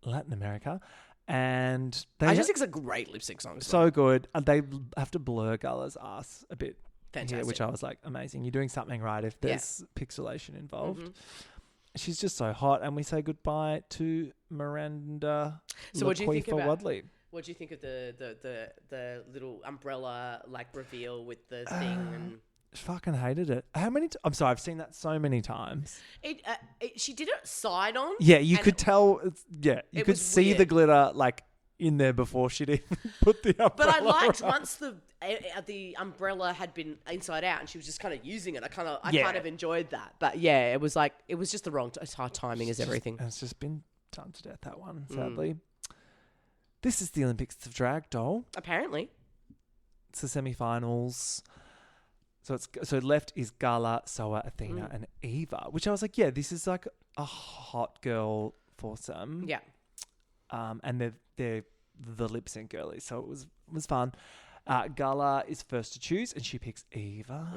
Latin America, and they I just think it's a great lip sync song. So good. And they have to blur Gala's ass a bit. Fantastic. Here, which I was like, amazing. You're doing something right if there's pixelation involved. Mm-hmm. She's just so hot, and we say goodbye to Miranda. So what do you think about Wadley. What do you think of the little umbrella like reveal with the thing? And fucking hated it. How many? I'm sorry, I've seen that so many times. She did it side on. Yeah, you could tell. You could see the glitter like in there before she'd even put the umbrella. But I liked around. once the umbrella had been inside out and she was just kind of using it. I kind of enjoyed that. But yeah, it was just the wrong timing as everything. It's just been done to death, that one, sadly. This is the Olympics of Drag, doll. Apparently. It's the semi-finals. So left is Gala, Soa, Athena, and Eva, which I was like, this is like a hot girl foursome. Yeah. And they're the lip sync girlies, so it was fun. Gala is first to choose, and she picks Eva.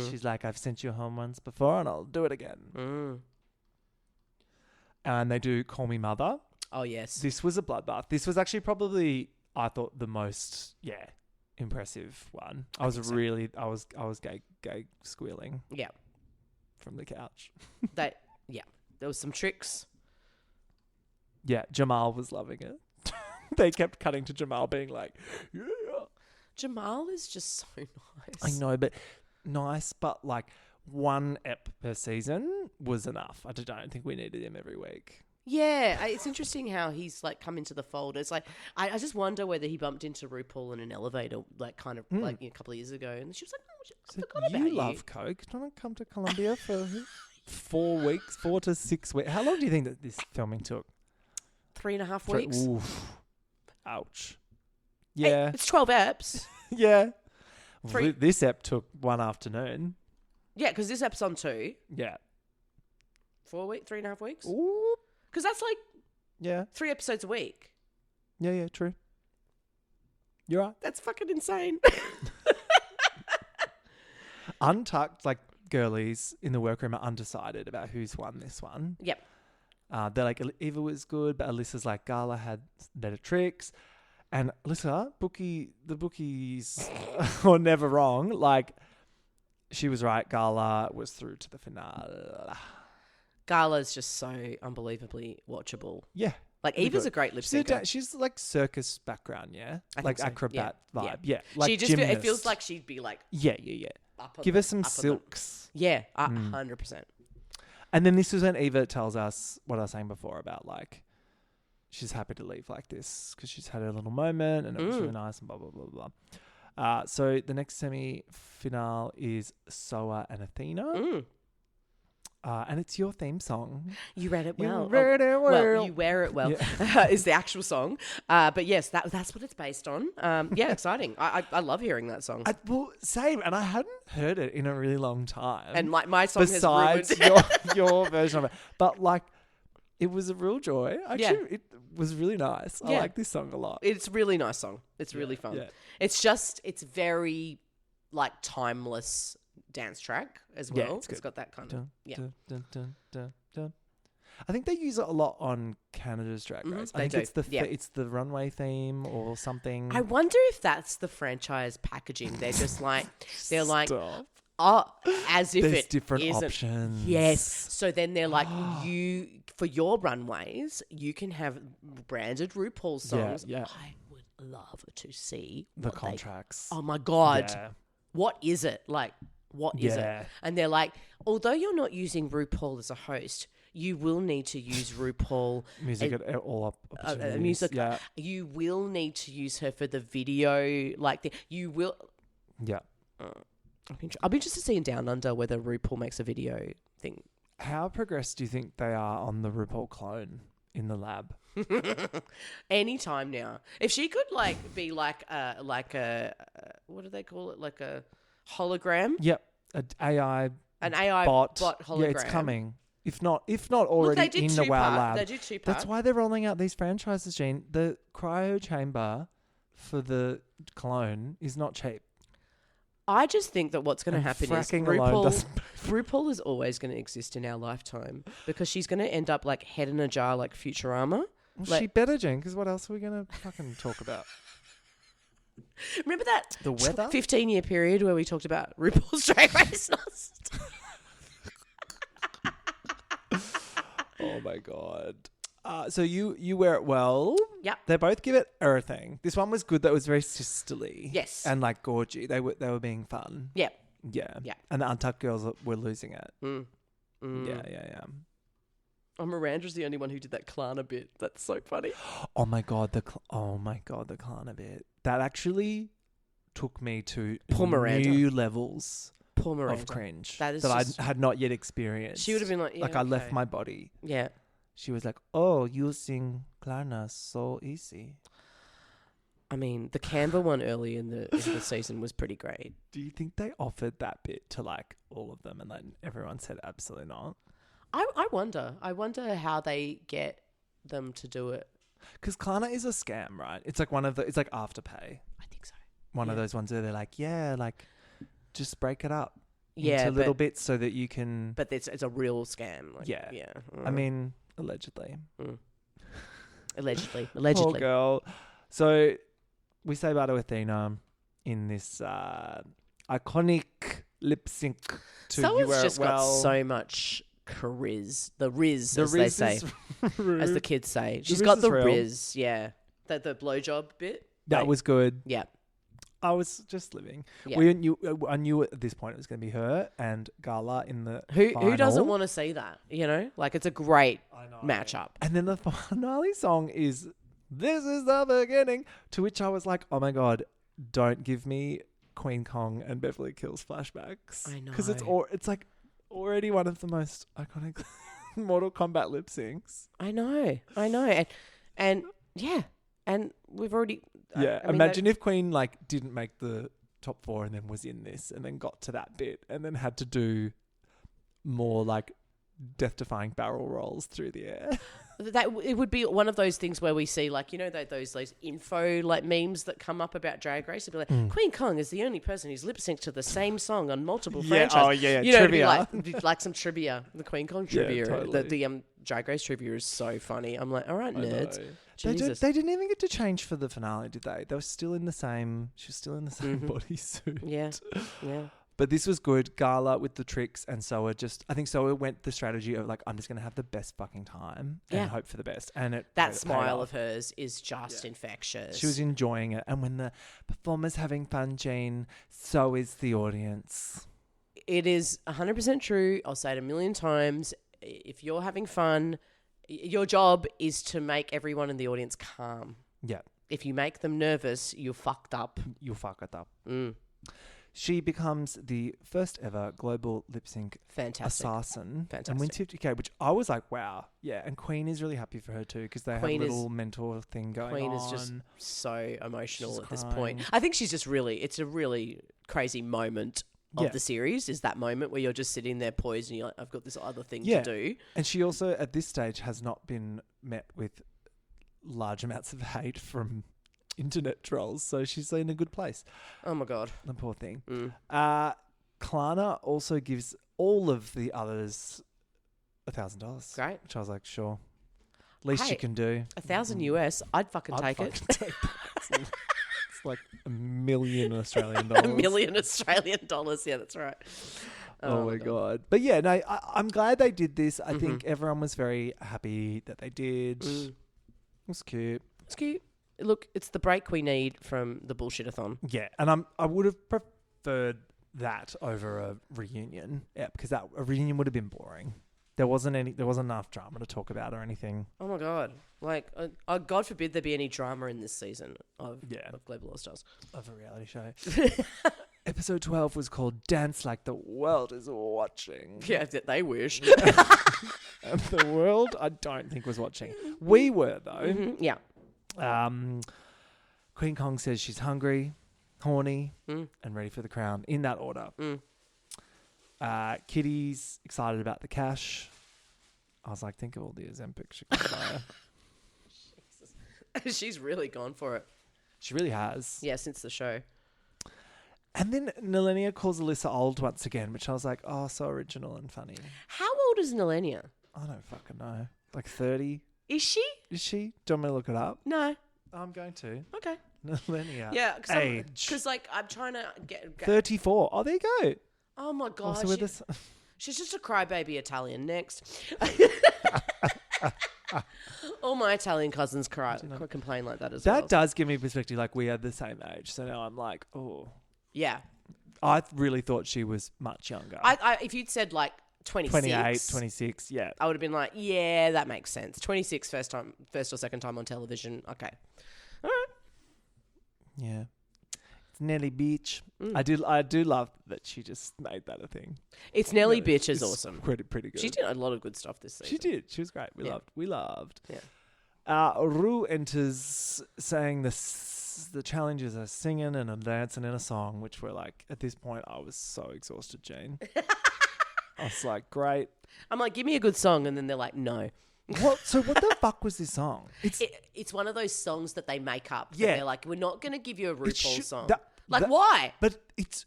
She's like, I've sent you home once before, and I'll do it again. And they do Call Me Mother. Oh yes. This was a bloodbath. This was actually probably, I thought, the most impressive one. I was gay squealing. Yeah. From the couch. There was some tricks. Yeah, Jamal was loving it. They kept cutting to Jamal being like, yeah. Jamal is just so nice. I know, but nice, but like one ep per season was enough. I don't think we needed him every week. Yeah, it's interesting how he's like come into the fold. It's like I just wonder whether he bumped into RuPaul in an elevator, like kind of like a couple of years ago, and she was like, "No, I forgot about you." You love Coke. Do you want to come to Colombia for 4 to 6 weeks? How long do you think that this filming took? 3.5 weeks. Oof. Ouch. Yeah, hey, it's 12 eps. Yeah. This ep took one afternoon. Yeah, because this ep's on 2. Yeah. 4 weeks, 3.5 weeks. Ooh. Because that's like 3 episodes a week. Yeah, true. You're right. That's fucking insane. Untucked, like, girlies in the workroom are undecided about who's won this one. Yep. They're like, Eva was good, but Alyssa's like, Gala had better tricks. And Alyssa, the bookies were never wrong. Like, she was right. Gala was through to the finale. Gala's just so unbelievably watchable. Yeah. Like, Eva's a great lip syncer. She's like circus background, yeah? I like think so. acrobat vibe. Yeah. Like it feels like she'd be like... Yeah. Give us some silks. Yeah, 100%. And then this was when Eva tells us what I was saying before about like she's happy to leave like this because she's had her little moment and it was really nice and blah, blah, blah, blah. So the next semi-finale is Soa and Athena. And it's your theme song. You read it well. You read it well. Well, you wear it well is the actual song. But yes, that's what it's based on. Yeah, exciting. I love hearing that song. Well, same. And I hadn't heard it in a really long time. And my song besides has ruined your version of it. But like, it was a real joy. Actually, it was really nice. I like this song a lot. It's a really nice song. It's really fun. Yeah. It's very like timeless dance track as well. Yeah, it's got that kind of I think they use it a lot on Canada's Drag Race. I think it's the runway theme or something. I wonder if that's the franchise packaging. They're just like Stop. as if There's it different isn't. options. Yes. So then they're like, you for your runways, you can have branded RuPaul's songs. Yeah. I would love to see the contracts. Oh my God. Yeah. What is it? Like, what is it? And they're like, although you're not using RuPaul as a host, you will need to use RuPaul. Music at all opportunities. Music. Yeah. You will need to use her for the video. You will. Yeah. I'll be interested to see in Down Under whether RuPaul makes a video thing. How progressed do you think they are on the RuPaul clone in the lab? Anytime now. If she could be like a what do they call it? Like a hologram. Yep. An AI bot hologram. Yeah, it's coming. If not already in the WoW lab. They do 2 parts. That's why they're rolling out these franchises, Jean. The cryo chamber for the clone is not cheap. I just think that what's going to happen is RuPaul is always going to exist in our lifetime because she's going to end up like head in a jar like Futurama. Well, she better, Jen, because what else are we going to fucking talk about? Remember that the weather 15-year period where we talked about RuPaul's Drag Race? Oh my God. So you wear it well. Yeah. They both give it everything. This one was good. That was very sisterly. Yes. And like gorgy. They were being fun. Yeah. Yeah. Yeah. And the Untucked girls were losing it. Yeah. Oh, Miranda's the only one who did that Klarna bit. That's so funny. Oh my God, the Klarna bit. That actually took me to new levels of cringe that I had not yet experienced. She would have been like, I left my body. Yeah. She was like, "Oh, using Klarna so easy." I mean, the Canva one early in the season was pretty great. Do you think they offered that bit to like all of them and then everyone said absolutely not? I wonder. I wonder how they get them to do it. Because Klarna is a scam, right? It's like it's like Afterpay. I think so. One of those ones where they're like, just break it up into little bits so that you can. But it's a real scam. Yeah. I mean, allegedly. Allegedly. Poor girl. So we say bye to Athena in this iconic lip sync to Someone's You Wear just It Well. got so much charisma. The Riz, as they say. As the kids say. She's got the Riz, yeah. The blowjob bit. That was good. Yeah. I was just living. Yeah. I knew at this point it was going to be her and Gala in the Who final. doesn't want to see that? You know, like it's a great matchup. And then the finale song is "This Is the Beginning," to which I was like, "Oh my God, don't give me Queen Kong and Beverly Hills flashbacks." I know, because it's like already one of the most iconic Mortal Kombat lip syncs. I know, and yeah, and we've already. Imagine if Queen didn't make the top 4 and then was in this and then got to that bit and then had to do more death-defying barrel rolls through the air. That it would be one of those things where we see those info memes that come up about Drag Race. It'd be like Queen Kong is the only person who's lip synced to the same song on multiple franchises. Oh yeah, you know, trivia. It'd be like some trivia, the Queen Kong trivia. Yeah, totally. The Drag Race trivia is so funny. I'm like, all right, nerds. They didn't even get to change for the finale, did they? They were still in the same. She was still in the same bodysuit. Yeah. But this was good. Gala with the tricks, and I think Soa went the strategy of like, I'm just going to have the best fucking time and hope for the best. And that smile of hers is just infectious. She was enjoying it. And when the performer's having fun, Jane, so is the audience. It is 100% true. I'll say it a million times. If you're having fun, your job is to make everyone in the audience calm. Yeah. If you make them nervous, you're fucked up. You're fucked up. She becomes the first ever global lip sync assassin. Fantastic. And wins 50K, which I was like, wow. Yeah. And Queen is really happy for her too, because they have a little mentor thing going on. Queen is just so emotional at this point. I think she's just it's a really crazy moment of the series, is that moment where you're just sitting there poised and you're like, I've got this other thing to do. And she also, at this stage, has not been met with large amounts of hate from internet trolls, so she's in a good place. Oh my god, the poor thing. Klarna also gives all of the others $1,000. Great. Which I was like, sure, least you can do. $1,000 US, I'd fucking take it. Take that. It's like $1 million Australian dollars. $1 million Australian dollars. Yeah, that's right. Oh my god. But yeah, no, I'm glad they did this. I think everyone was very happy that they did. It was cute. It's cute. Look, it's the break we need from the bullshit-a-thon. Yeah, and I would have preferred that over a reunion. Yeah, because a reunion would have been boring. There wasn't enough drama to talk about or anything. Oh my god! Like, God forbid there be any drama in this season of Global All Stars, of a reality show. Episode 12 was called "Dance Like the World Is Watching." Yeah, they wish. And the world, I don't think was watching. We were though. Yeah. Queen Kong says she's hungry, horny, and ready for the crown, in that order. Kitty's excited about the cash. I was like, think of all the Ozempic she could buy. Jesus. She's really gone for it. She really has. Yeah, since the show. And then Nilenia calls Alyssa old once again, which I was like, oh, so original and funny. How old is Nilenia? I don't fucking know. Like 30? Is she? Is she? Do you want me to look it up? No. I'm going to. Okay. Nilenia. Yeah. Age. Because I'm trying to get... 34. Oh, there you go. Oh, my God. Also she's just a crybaby Italian. Next. All my Italian cousins complain like that as well. That does give me perspective. Like, we are the same age. So now I'm like, oh. Yeah. I really thought she was much younger. If you'd said like 26. 28, 26, yeah. I would have been like, yeah, that makes sense. 26 first or second time on television. Okay. All right. Yeah. It's Nelly Beach. I do love that she just made that a thing. It's Nelly Bitch is awesome. Pretty good. She did a lot of good stuff this season. She did. She was great. We loved. Yeah. Ru enters saying the challenges are singing and a dancing and a song, which were like, at this point, I was so exhausted, Jane. I was like, great. I'm like, give me a good song. And then they're like, no. What? So what the fuck was this song? It's one of those songs that they make up. Yeah. They're like, we're not going to give you a RuPaul's song. Why? But it's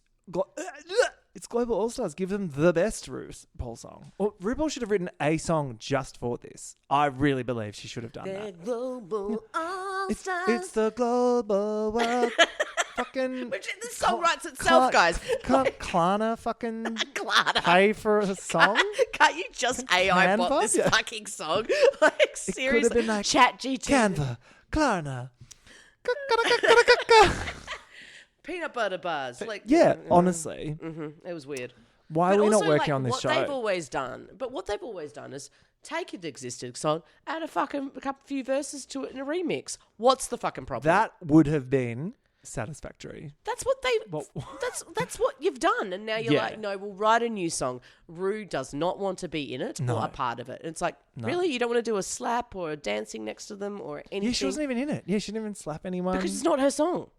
Global All Stars. Give them the best RuPaul song. Or RuPaul should have written a song just for this. I really believe she should have done that. Global All Stars. It's the global world. Fucking. The song writes itself, guys. Can't Klarna fucking pay for a song? Can't you just AI bot this fucking song? Like, seriously. It could have been like ChatGPT. Canva, Klarna. Peanut butter bars. Like, honestly. It was weird. Why are we not working on this show? What they've always done is take an existing song, add a few verses to it in a remix. What's the fucking problem? That would have been satisfactory. That's what that's what you've done, and now you're like, no, we'll write a new song. Ru does not want to be in it or a part of it. And it's like, really, you don't want to do a slap or a dancing next to them or anything? Yeah, she wasn't even in it. Yeah, she didn't even slap anyone because it's not her song.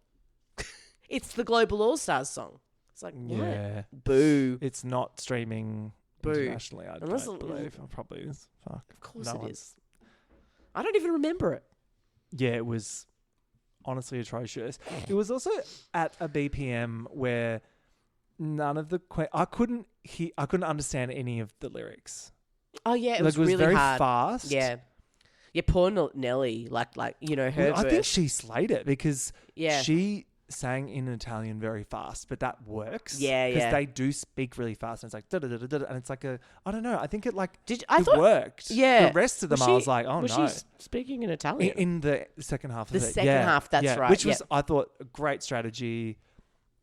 It's the Global All Stars song. It's like, what? Boo. It's not streaming internationally. I don't believe. It probably is. Fuck. Of course it is. I don't even remember it. Yeah, it was honestly atrocious. It was also at a BPM where none of the I couldn't understand any of the lyrics. Oh yeah, it was really very hard. Fast. Yeah, poor Nelly. Like her. I think she slayed it because she sang in Italian very fast, but that works. Yeah, because they do speak really fast, and it's like da-da-da-da-da, and it's like I don't know. I think it worked. Yeah. The rest of them, I was like, oh was no. she speaking in Italian? In the second half of it. The second half, that's right. Which was, I thought, a great strategy.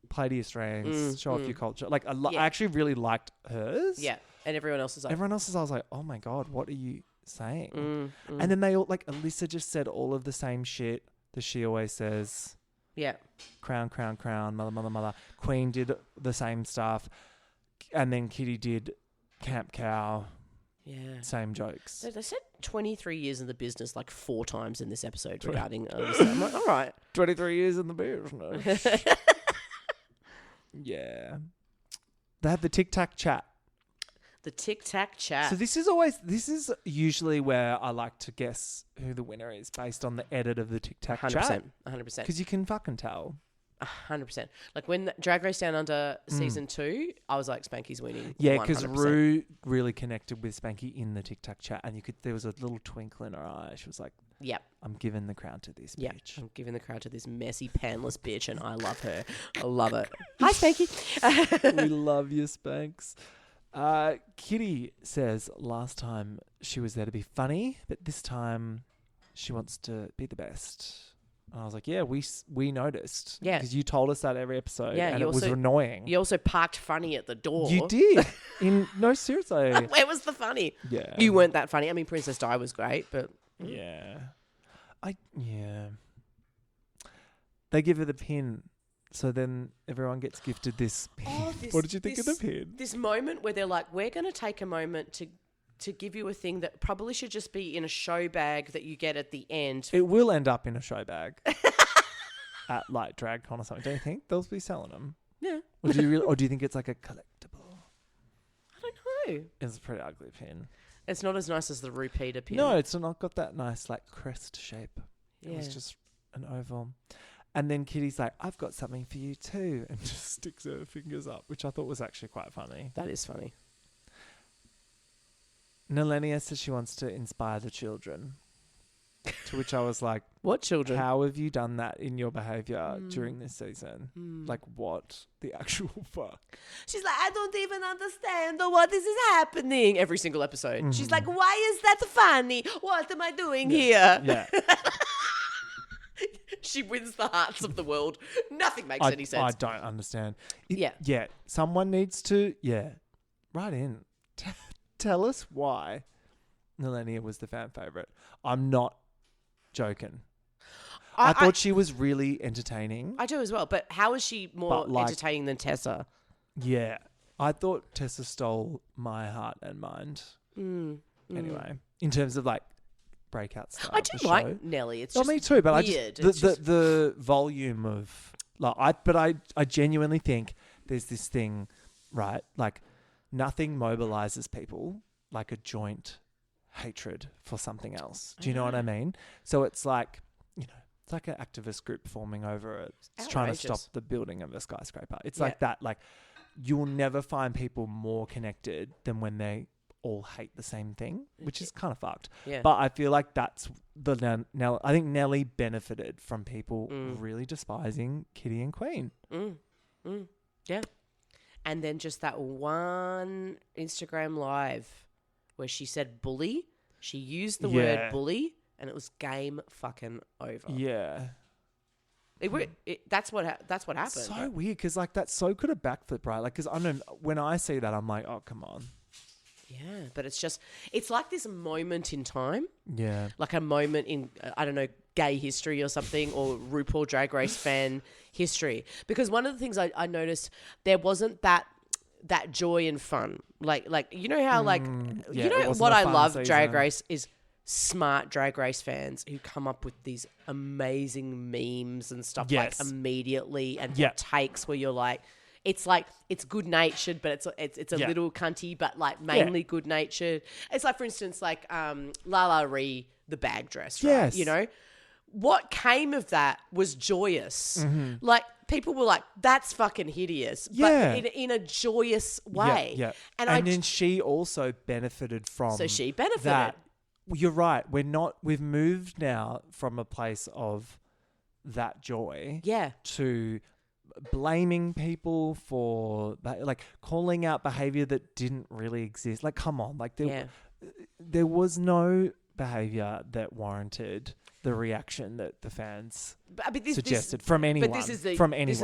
Play to your strengths, show off your culture. Like, I actually really liked hers. Yeah. And everyone else is like... I was like, oh my God, what are you saying? And then they all, like, Alyssa just said all of the same shit that she always says. Yeah. Crown, crown, crown, mother, mother, mother. Queen did the same stuff. And then Kitty did Camp Cow. Yeah. Same jokes. So they said 23 years in the business like 4 times in this episode regarding Alyssa. I'm like, all right. 23 years in the business. Yeah. They have the Tic Tac chat. The Tic Tac chat. So this is usually where I like to guess who the winner is based on the edit of the Tic Tac chat. 100%. Because you can fucking tell. 100%. Like when Drag Race Down Under season 2, I was like, Spanky's winning. Yeah, because Rue really connected with Spanky in the Tic Tac chat, and there was a little twinkle in her eye. She was like, "Yep, I'm giving the crown to this bitch. I'm giving the crown to this messy, panless bitch, and I love her. I love it." Hi, Spanky. We love you, Spanks. Kitty says last time she was there to be funny, but this time she wants to be the best. And I was like, yeah, we noticed. Yeah. Because you told us that every episode. Yeah, and it was annoying. You also parked funny at the door. You did. No, seriously. Where was the funny? Yeah. You weren't that funny. I mean, Princess Di was great, but... Yeah. They give her the pin, so then everyone gets gifted this pin. What did you think of the pin? This moment where they're like, we're going to take a moment to give you a thing that probably should just be in a show bag that you get at the end. It will end up in a show bag at like DragCon or something. Don't you think they'll be selling them? Yeah. Or do you think it's like a collectible? I don't know. It's a pretty ugly pin. It's not as nice as the Repeater pin. No, it's not got that nice like crest shape. Yeah. It was just an oval. And then Kitty's like, I've got something for you too, and just sticks her fingers up, which I thought was actually quite funny. That is funny. Nelenia says she wants to inspire the children, to which I was like, what children? How have you done that in your behaviour during this season? Like, what the actual fuck? She's like, I don't even understand what is happening. Every single episode. She's like, why is that funny? What am I doing here? Yeah. She wins the hearts of the world. Nothing makes any sense. I don't understand. Yeah. Someone needs to, write in. Tell us why Nelenia was the fan favourite. I'm not joking. I thought she was really entertaining. I do as well, but how is she more entertaining than Tessa? Yeah. I thought Tessa stole my heart and mind. Anyway, in terms of like breakout style. I do like Nelly. It's just me too, but weird. I just the volume of like I genuinely think there's this thing, right? Like nothing mobilizes people like a joint hatred for something else. Do you know what I mean? So it's like, it's like an activist group forming over it's trying to stop the building of a skyscraper. It's like that. Like you'll never find people more connected than when they all hate the same thing, which is kind of fucked. Yeah. But I feel like that's I think Nelly benefited from people really despising Kitty and Queen. Yeah. And then just that one Instagram live where she said bully. She used the word bully and it was game fucking over. Yeah. That's what happened. So weird because like that so could have backflipped, right? Like because I know when I see that I'm like, oh, come on. Yeah, but it's like this moment in time. Yeah. Like a moment in, I don't know, gay history or something, or RuPaul Drag Race fan history. Because one of the things I noticed, there wasn't that joy and fun. Like you know how what I love season. Drag Race is smart Drag Race fans who come up with these amazing memes and stuff like immediately and takes where you're like, it's like it's good natured, but it's a little cunty, but like mainly good natured. It's like, for instance, like La Ree, the bag dress, right? Yes. You know, what came of that was joyous. Like people were like, "That's fucking hideous," but in a joyous way. Yeah. And then she also benefited from. So she benefited. That. You're right. We've moved now from a place of that joy Yeah. to blaming people for like calling out behavior that didn't really exist. Like, come on, like there was no behavior that warranted the reaction that the fans suggested from anyone. But this is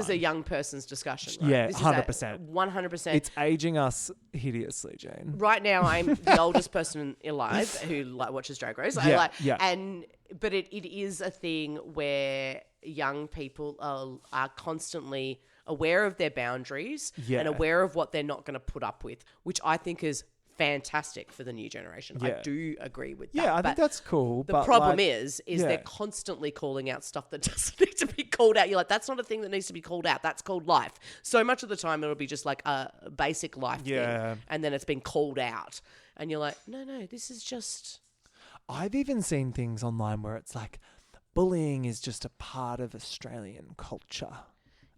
a young person's discussion, right? Yeah, this 100%. 100%. It's aging us hideously, Jane. Right now, I'm the oldest person alive who like watches Drag Race. But it is a thing where young people are constantly aware of their boundaries and aware of what they're not going to put up with, which I think is fantastic for the new generation. I do agree with that. Yeah, I think that's cool. The problem is they're constantly calling out stuff that doesn't need to be called out. You're like, that's not a thing that needs to be called out. That's called life. So much of the time it'll be just like a basic life thing, and then it's been called out. And you're like, no, this is just... I've even seen things online where it's like, bullying is just a part of Australian culture.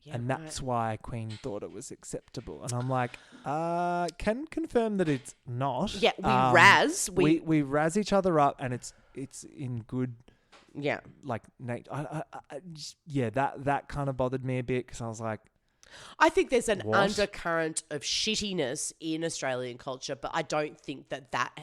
Yeah, and that's why Queen thought it was acceptable. And I'm like, can confirm that it's not. Yeah, we razz each other up, and it's in good. Yeah, like that kind of bothered me a bit because I was like, I think there's an undercurrent of shittiness in Australian culture, but I don't think that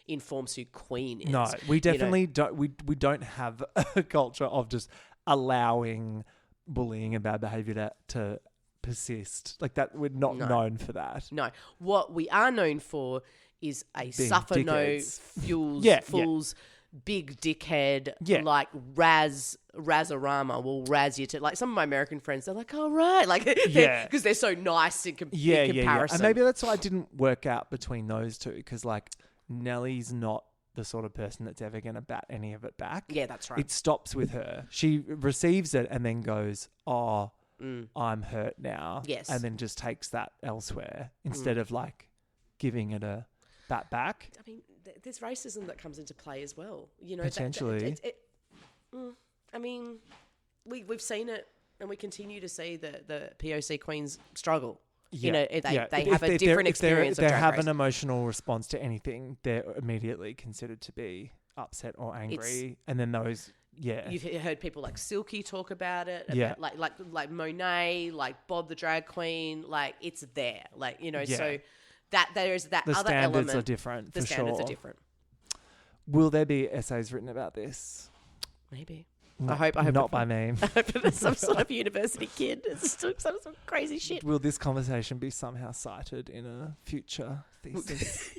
informs who Queen is. No, we definitely don't. We don't have a culture of just allowing bullying and bad behaviour to persist. Like that, we're not known for that. No. What we are known for is a Being suffer dickheads. no fools, big dickhead, like Razzarama will razz you to, like some of my American friends, they're like, oh, right. Like, because they're so nice in comparison. Yeah. And maybe that's why I didn't work out between those two, because like Nellie's not the sort of person that's ever going to bat any of it back. Yeah, that's right. It stops with her. She receives it and then goes, I'm hurt now. Yes. And then just takes that elsewhere instead of like giving it a bat back. I mean, there's racism that comes into play as well. You know, potentially. I mean, we've seen it, and we continue to see the POC queens struggle. Yeah. You know, they have a different experience. If they have an emotional response to anything, they're immediately considered to be upset or angry. And then those, you've heard people like Silky talk about it. Like Monet, like Bob the drag queen. Like it's there. Like, you know, so that there is that the other element. The standards are different. The standards are different. Will there be essays written about this? Maybe. No, I hope not by me. I hope there's some sort of university kid. It's some crazy shit. Will this conversation be somehow cited in a future thesis?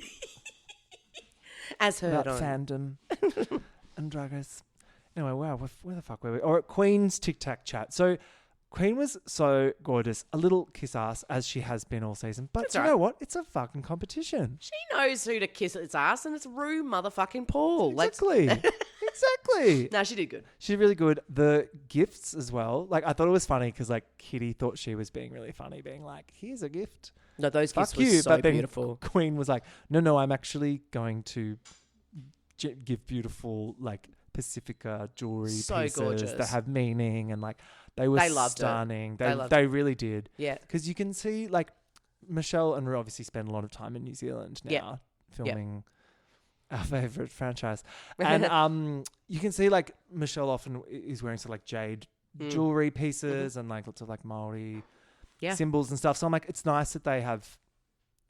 As heard about on fandom and Drag Race. Anyway, wow, where the fuck were we? Or at Queen's Tic Tac chat. So Queen was so gorgeous, a little kiss ass as she has been all season. But you know what? It's a fucking competition. She knows who to kiss its ass, and it's Ru motherfucking Paul. Exactly. Exactly. No, she did good. She did really good. The gifts as well. Like, I thought it was funny because like Kitty thought she was being really funny, being like, "Here's a gift." No, those Fuck gifts were so but then beautiful. Queen was like, "No, I'm actually going to give beautiful like Pacifica jewelry pieces gorgeous. that have meaning," and like they were stunning. They really did. Yeah, because you can see like Michelle and Ru obviously spend a lot of time in New Zealand now filming. Our favorite franchise. And you can see like Michelle often is wearing sort of like jade jewelry pieces and like lots of like Maori symbols and stuff. So I'm like, it's nice that they have,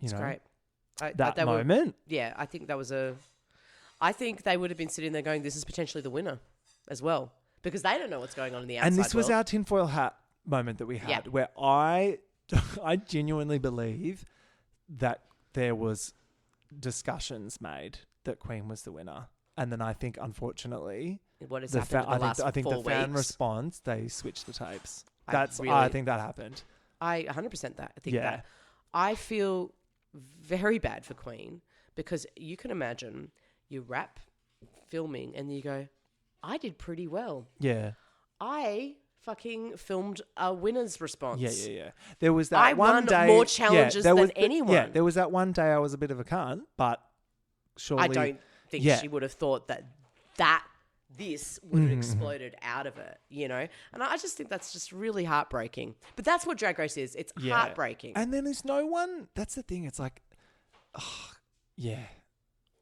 you know, great. that moment. I think that was I think they would have been sitting there going, this is potentially the winner as well, because they don't know what's going on in the outside And this was world. our tinfoil hat moment that we had where I genuinely believe that there was discussions made that Queen was the winner, and then I think unfortunately what has happened in the last 4 weeks, I think the fan response, they switched the tapes. I think that happened. I 100% that. I think that. I feel very bad for Queen, because you can imagine you wrap filming and you go, I did pretty well. Yeah. I fucking filmed a winner's response. Yeah. There was that I one day. won more challenges than anyone. Yeah, there was that one day I was a bit of a cunt, but surely... I don't think she would have thought that this would have exploded out of it, you know? And I just think that's just really heartbreaking. But that's what Drag Race is. It's heartbreaking. And then there's no one... That's the thing. It's like...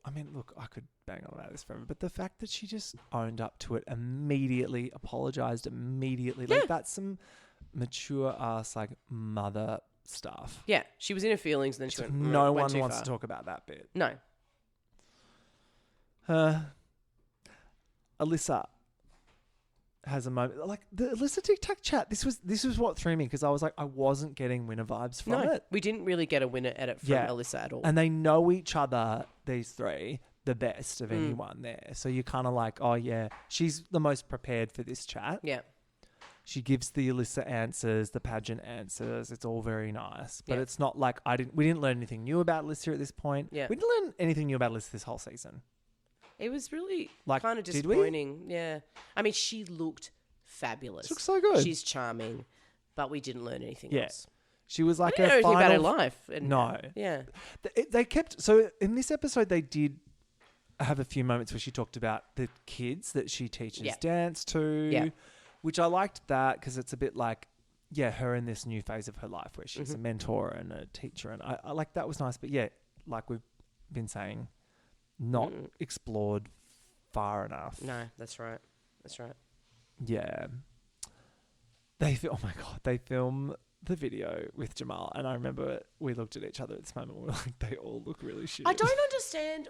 I mean, look, I could bang on about this forever, but the fact that she just owned up to it immediately, apologized immediately, like that's some mature ass like mother stuff. Yeah, she was in her feelings, and then she went. No went one wants far. to talk about that bit. No. Alyssa has a moment like the Alyssa Tic Tac chat. This was what threw me because I was like, I wasn't getting winner vibes from it. We didn't really get a winner edit from Alyssa at all. And they know each other, these three, the best of anyone there. So you're kind of like, oh yeah, she's the most prepared for this chat. Yeah. She gives the Alyssa answers, the pageant answers. It's all very nice, but it's not like we didn't learn anything new about Alyssa at this point. Yeah. We didn't learn anything new about Alyssa this whole season. It was really like, kind of disappointing. Yeah. I mean, she looked fabulous. She looked so good. She's charming, but we didn't learn anything else. She was like I didn't know anything about her life. No. Yeah. They kept... So in this episode, they did have a few moments where she talked about the kids that she teaches dance to, which I liked that because it's a bit like, her in this new phase of her life where she's a mentor and a teacher. And I like that was nice. But like we've been saying... not explored far enough. No, that's right. Yeah. They film the video with Jamal, and I remember we looked at each other at this moment. We were like, they all look really shit. I don't understand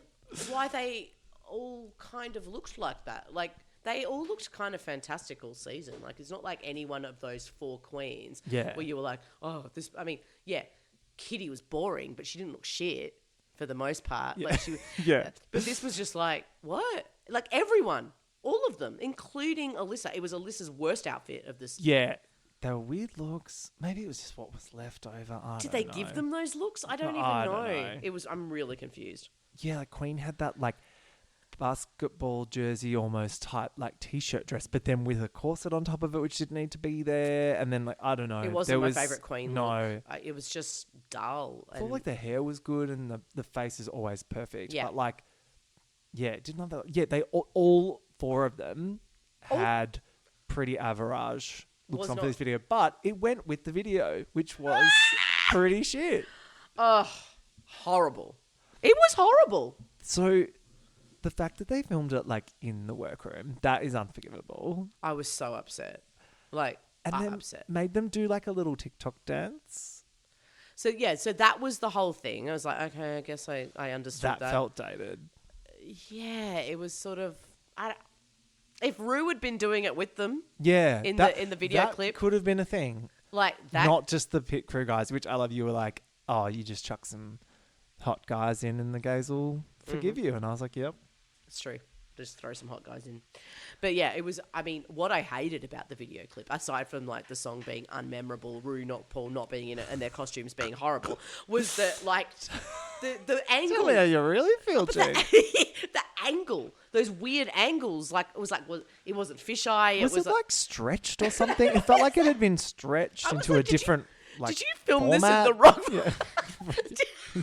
why they all kind of looked like that. Like they all looked kind of fantastic all season. Like it's not like any one of those 4 queens where you were like, oh, this. I mean, Kitty was boring, but she didn't look shit. For the most part. Yeah. Like she, But this was just like, what? Like everyone, all of them, including Alyssa. It was Alyssa's worst outfit of this. Yeah. They were weird looks. Maybe it was just what was left over. Did they give them those looks? I don't even know. It was. I'm really confused. Yeah, like Queen had that like basketball jersey almost type like t-shirt dress, but then with a corset on top of it, which didn't need to be there. And then like, I don't know. It wasn't my favourite Queen look. It was just dull. I felt like the hair was good and the face is always perfect. Yeah. But like, it didn't have that. Yeah, they all 4 of them had pretty average looks on for this video, but it went with the video, which was pretty shit. Horrible. It was horrible. So the fact that they filmed it like in the workroom, that is unforgivable. I was so upset. Like, and then upset. Made them do like a little TikTok dance. So that was the whole thing. I was like, okay, I guess I understood that. That felt dated. Yeah, it was sort of. If Rue had been doing it with them, in the video clip, could have been a thing. Like that, not just the pit crew guys. Which I love. You were like, oh, you just chuck some hot guys in, and the guys will forgive you. And I was like, yep, it's true. Just throw some hot guys in. But yeah, it was, I mean, what I hated about the video clip, aside from like the song being unmemorable, Rue, not Paul, not being in it, and their costumes being horrible, was that like the angle. Tell me how you really feel, Jane. The angle, those weird angles, like it wasn't fisheye. Was it like stretched or something? It felt like it had been stretched into a different did you film format? This in the wrong? Yeah.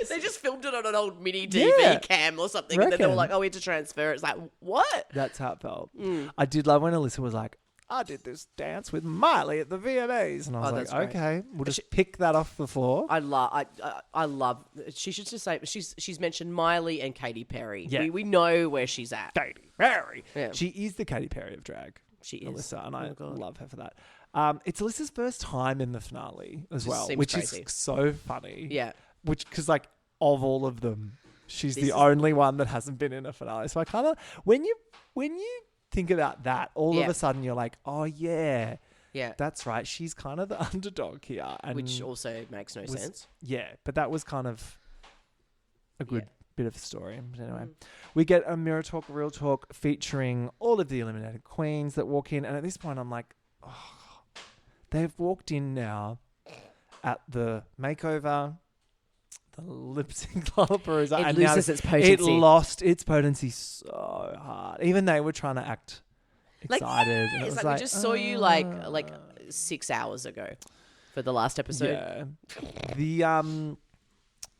They just filmed it on an old mini TV cam or something, and then they were like, "Oh, we had to transfer it." It's like, what? That's how it felt. I did love when Alyssa was like, "I did this dance with Miley at the VMAs," and I was like, "Okay, we'll just pick that off the floor." I love. She should just say she's mentioned Miley and Katy Perry. Yeah. We know where she's at. Katy Perry. Yeah. She is the Katy Perry of drag. She is, Alyssa, and I love her for that. It's Alyssa's first time in the finale as well, which crazy. is so funny. Yeah. Because like of all of them, she's the only one that hasn't been in a finale. So I kind of when you think about that, all of a sudden you're like, oh yeah, that's right. She's kind of the underdog here, and which also makes no sense. Yeah, but that was kind of a good bit of a story. But anyway, we get a Mirror Talk, Real Talk featuring all of the eliminated queens that walk in, and at this point I'm like, oh, they've walked in now at the makeover. The lip sync Lollapalooza. It loses its potency. It lost its potency so hard. Even they were trying to act excited. And it was we just saw you like 6 hours ago for the last episode. Yeah.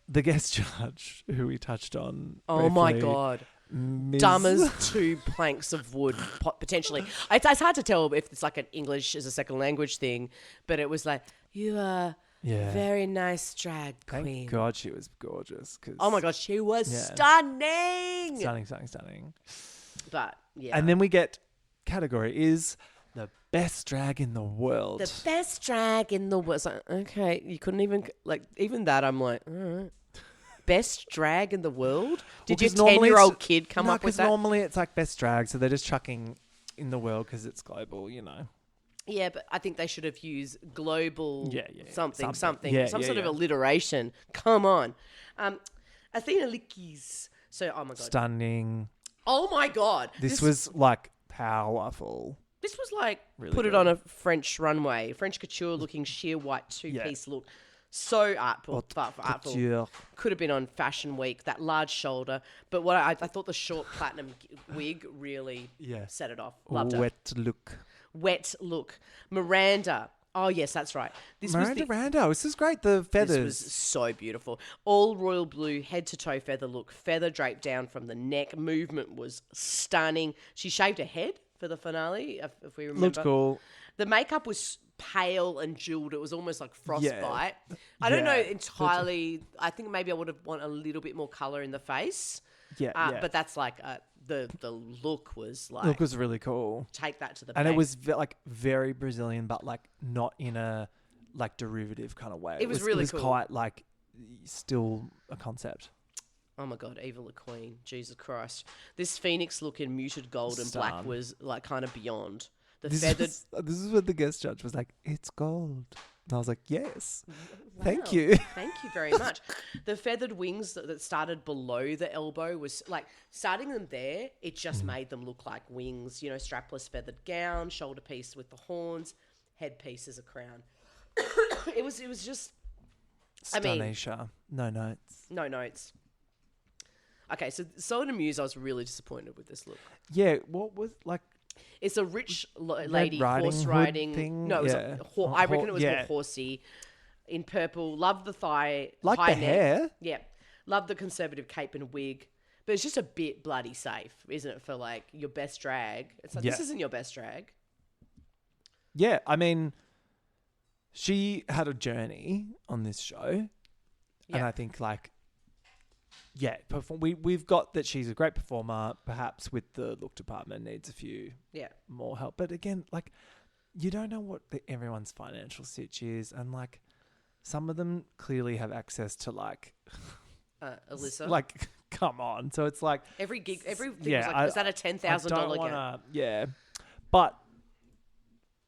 The guest judge who we touched on. Oh my God. Dumb as 2 planks of wood, potentially. It's hard to tell if it's like an English as a second language thing, but it was like, you Yeah. Very nice drag queen. Thank God she was gorgeous. Oh my God, she was stunning. Stunning. But yeah. And then we get category is the best drag in the world. The best drag in the world. So, okay, you couldn't even, like, even that I'm like, all right. Best drag in the world? Did your 10-year-old kid come up with that? Normally it's like best drag, so they're just chucking in the world because it's global, you know. Yeah, but I think they should have used global something. Some Yeah, sort of alliteration. Come on. Athena Lickies. So, oh my God. Stunning. Oh my God. This was like powerful. This was like, really put good. it on a French runway. French couture looking sheer white two-piece look. So artful. Couture. Could have been on Fashion Week, that large shoulder. But what I thought the short platinum wig really set it off. Loved it. Wet look. Miranda. Oh, yes, that's right. Miranda. This is great. The feathers. This was so beautiful. All royal blue, head to toe feather look. Feather draped down from the neck. Movement was stunning. She shaved her head for the finale, if we remember. Looked cool. The makeup was pale and jeweled. It was almost like frostbite. I don't know entirely. I think maybe I would have want a little bit more color in the face. But that's like the look was like. Look was really cool. Take that to the and bank. it was like very Brazilian, but like not in a like derivative kind of way. It was really cool. Quite like still a concept. Oh my God, Eva the Queen, Jesus Christ! This Phoenix look in muted gold and black was like kind of beyond. This is what the guest judge was like, it's gold. And I was like, yes. Wow. Thank you. Thank you very much. The feathered wings that started below the elbow was like, starting them there, it just made them look like wings, you know, strapless feathered gown, shoulder piece with the horns, headpiece as a crown. It was just, Stanisha. No notes. No notes. Okay, so in Muse, I was really disappointed with this look. Yeah, what was like... It's a rich lady horse riding thing. No, it was I reckon it was more horsey. In purple, love the thigh, like high the neck. hair. Yeah, love the conservative cape and wig, but it's just a bit bloody safe, isn't it? For like your best drag, it's like this isn't your best drag. Yeah, I mean, she had a journey on this show, and I think like. Yeah, we've got that she's a great performer. Perhaps with the look department needs a few more help. But again, like you don't know what everyone's financial sitch is, and like some of them clearly have access to like Alyssa. Like, come on. So it's like every gig, everything was like, is that a $10,000 gig? Yeah, but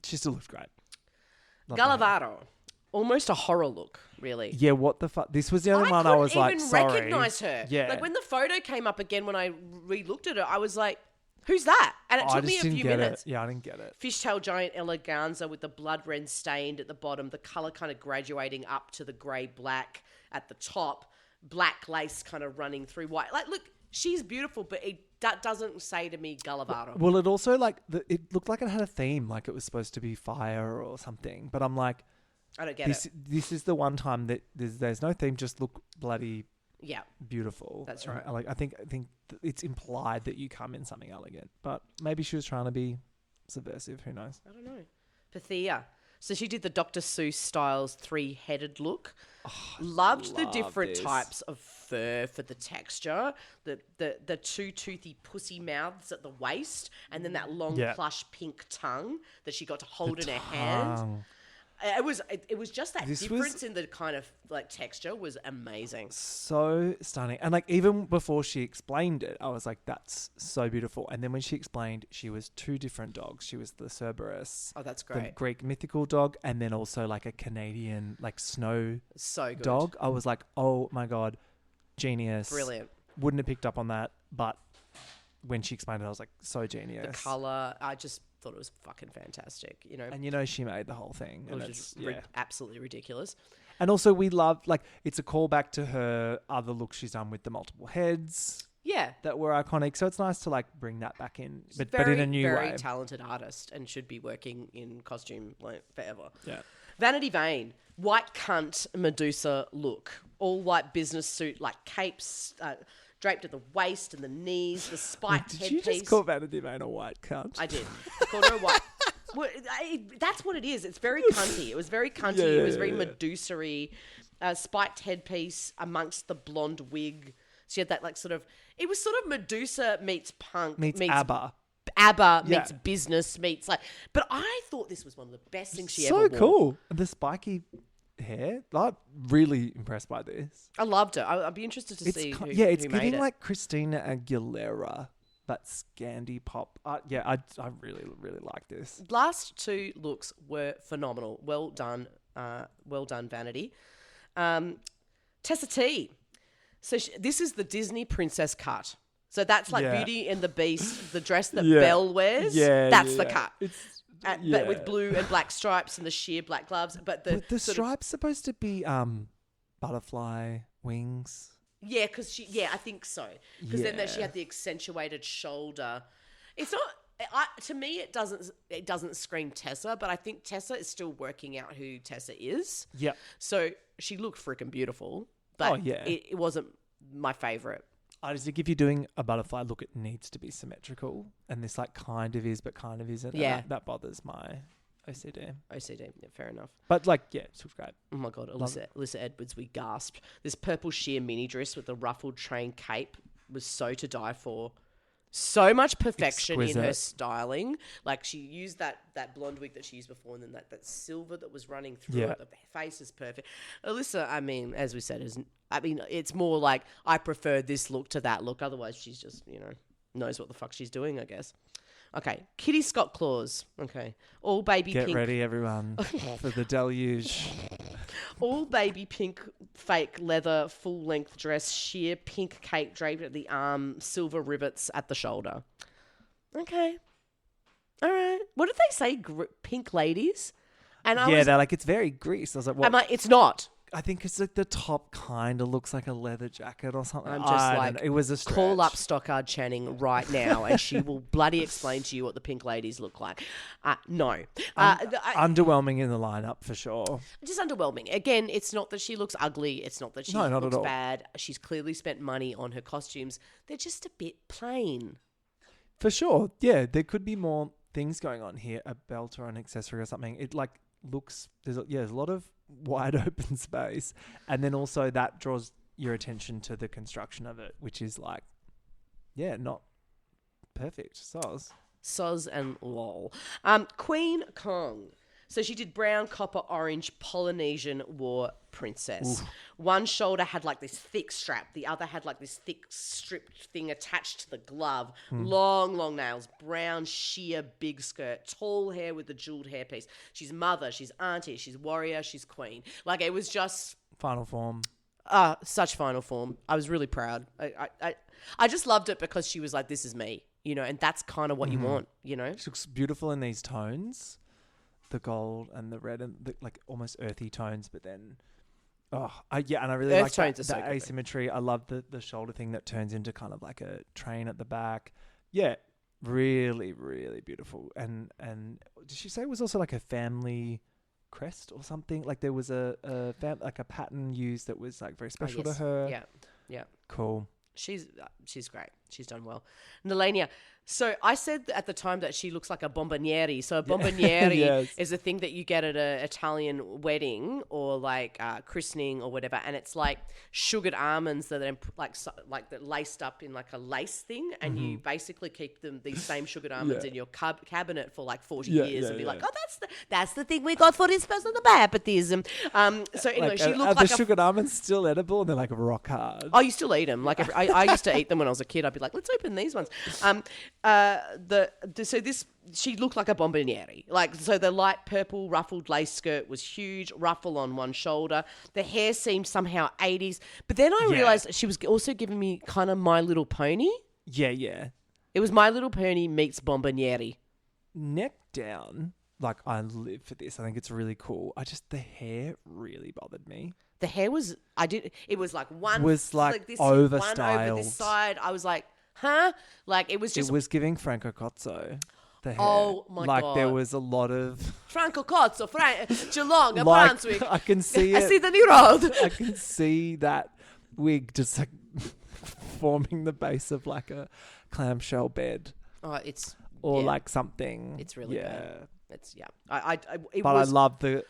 she still looks great. Galavaro. Almost a horror look, really. Yeah, what the fuck? This was the only one I was like, sorry. I couldn't even recognise her. Yeah. Like, when the photo came up again when I re-looked at it, I was like, who's that? And it took me a few minutes. Yeah, I didn't get it. Fishtail giant eleganza with the blood red stained at the bottom, the colour kind of graduating up to the grey-black at the top, black lace kind of running through white. Like, look, she's beautiful, but that doesn't say to me Galavaro. Well, it also, like, it looked like it had a theme, like it was supposed to be fire or something. But I'm like... I don't get it. This is the one time that there's no theme, just look bloody beautiful. That's right. I think it's implied that you come in something elegant, but maybe she was trying to be subversive. Who knows? I don't know. Pythia. So she did the Dr. Seuss Styles 3-headed look. Oh, Loved the different types of fur for the texture. The two toothy pussy mouths at the waist, and then that long plush pink tongue that she got to hold in her hand. It was just that difference in the kind of like texture was amazing. So stunning. And like even before she explained it, I was like, that's so beautiful. And then when she explained she was two different dogs. She was the Cerberus. Oh, that's great. The Greek mythical dog, and then also like a Canadian like snow dog. I was like, oh my God, genius. Brilliant. Wouldn't have picked up on that, but when she explained it, I was like, so genius. The colour, I just thought it was fucking fantastic, you know. And you know she made the whole thing. It was just absolutely ridiculous. And also we love, like, it's a callback to her other looks she's done with the multiple heads. Yeah. That were iconic. So it's nice to, like, bring that back in, but in a new way. Very talented artist and should be working in costume like forever. Yeah. Vanity Vane, white cunt Medusa look. All white business suit, like capes, draped at the waist and the knees, the spiked headpiece. Did you just call Vanity Vane a white cunt? I did. I called her a white. Well, that's what it is. It's very cunty. It was very cunty. It was very Medusa-y. Spiked headpiece amongst the blonde wig. She had that like sort of... It was sort of Medusa meets punk. Meets ABBA. ABBA meets business meets like... But I thought this was one of the best things she ever wore. So cool. The spiky hair. I'm really impressed by this. I loved it. I'd be interested to see who it's made giving it. like Christina Aguilera. That Scandi pop. I really, really like this. Last two looks were phenomenal. Well done, Vanity. Tessa T. So this is the Disney princess cut. So that's like Beauty and the Beast, the dress that Belle wears. Yeah, that's the cut. But with blue and black stripes and the sheer black gloves. But the stripes supposed to be butterfly wings. Yeah, because I think so. Because then she had the accentuated shoulder. It's not. To me, it doesn't scream Tessa, but I think Tessa is still working out who Tessa is. Yeah. So she looked freaking beautiful, but it wasn't my favorite. I just think if you're doing a butterfly look, it needs to be symmetrical, and this like kind of is, but kind of isn't. Yeah, that bothers my OCD. Yeah, fair enough. But like, it's great. Oh my God, Alyssa Edwards, we gasped. This purple sheer mini dress with the ruffled train cape was so to die for. So much perfection in her styling. Like she used that blonde wig that she used before, and then that silver that was running through it. The face is perfect. Alyssa, I mean, as we said, it's more like I prefer this look to that look. Otherwise, she's just, knows what the fuck she's doing, I guess. Okay, Kitty Scott claws. Okay, all baby pink. Get ready, everyone, for the deluge. All baby pink fake leather full length dress, sheer pink cape draped at the arm, silver rivets at the shoulder. Okay, all right. What did they say? Pink ladies? And they're like, it's very grease. I was like, what? It's not. I think it's like the top kind of looks like a leather jacket or something. I'm just like, it was a stretch. Call up Stockard Channing right now and she will bloody explain to you what the pink ladies look like. No. Underwhelming in the lineup for sure. Just underwhelming. Again, it's not that she looks ugly. It's not that she looks bad. She's clearly spent money on her costumes. They're just a bit plain. For sure. Yeah, there could be more things going on here. A belt or an accessory or something. It like looks... There's a lot of wide open space, and then also that draws your attention to the construction of it, which is like not perfect. Soz and lol. Queen Kong. So she did brown, copper, orange, Polynesian war princess. Ooh. One shoulder had like this thick strap. The other had like this thick stripped thing attached to the glove. Long nails, brown, sheer, big skirt, tall hair with the jeweled hairpiece. She's mother, she's auntie, she's warrior, she's queen. Like it was just... Final form. Such final form. I was really proud. I just loved it because she was like, this is me, and that's kind of what you want, She looks beautiful in these tones. The gold and the red and the like almost earthy tones, but then and I really like that asymmetry. I love the shoulder thing that turns into kind of like a train at the back. Yeah, really, really beautiful. And did she say it was also like a family crest or something? Like there was a pattern used that was like very special to her. Yeah. Cool. She's great. She's done well. Nelania. So I said at the time that she looks like a bomboniere. So a bomboniere is a thing that you get at an Italian wedding or like christening or whatever, and it's like sugared almonds that are like that laced up in like a lace thing, and you basically keep these same sugared almonds in your cabinet for like 40 years and be like, oh, that's the thing we got for this person, the baptism. So anyway, like, she looked like the sugared almonds still edible, and they're like rock hard. Oh, you still eat them? Like I used to eat them when I was a kid. I'd be like, let's open these ones. She looked like a bomboniere. Like, so the light purple ruffled lace skirt was huge, ruffle on one shoulder. The hair seemed somehow 80s. But then I realized she was also giving me kind of My Little Pony. Yeah. It was My Little Pony meets bomboniere. Neck down. Like, I live for this. I think it's really cool. The hair really bothered me. The hair was, it was like one. Was like this overstyled. One over this side. I was like, huh? Like it was just... It was giving Franco Cozzo, the hair. Oh my God. Like there was a lot of... Franco Cozzo, Geelong, Brunswick. I can see it. I see the new road. I can see that wig just like forming the base of like a clamshell bed. Oh, it's... Or like something. It's really bad. It's I love the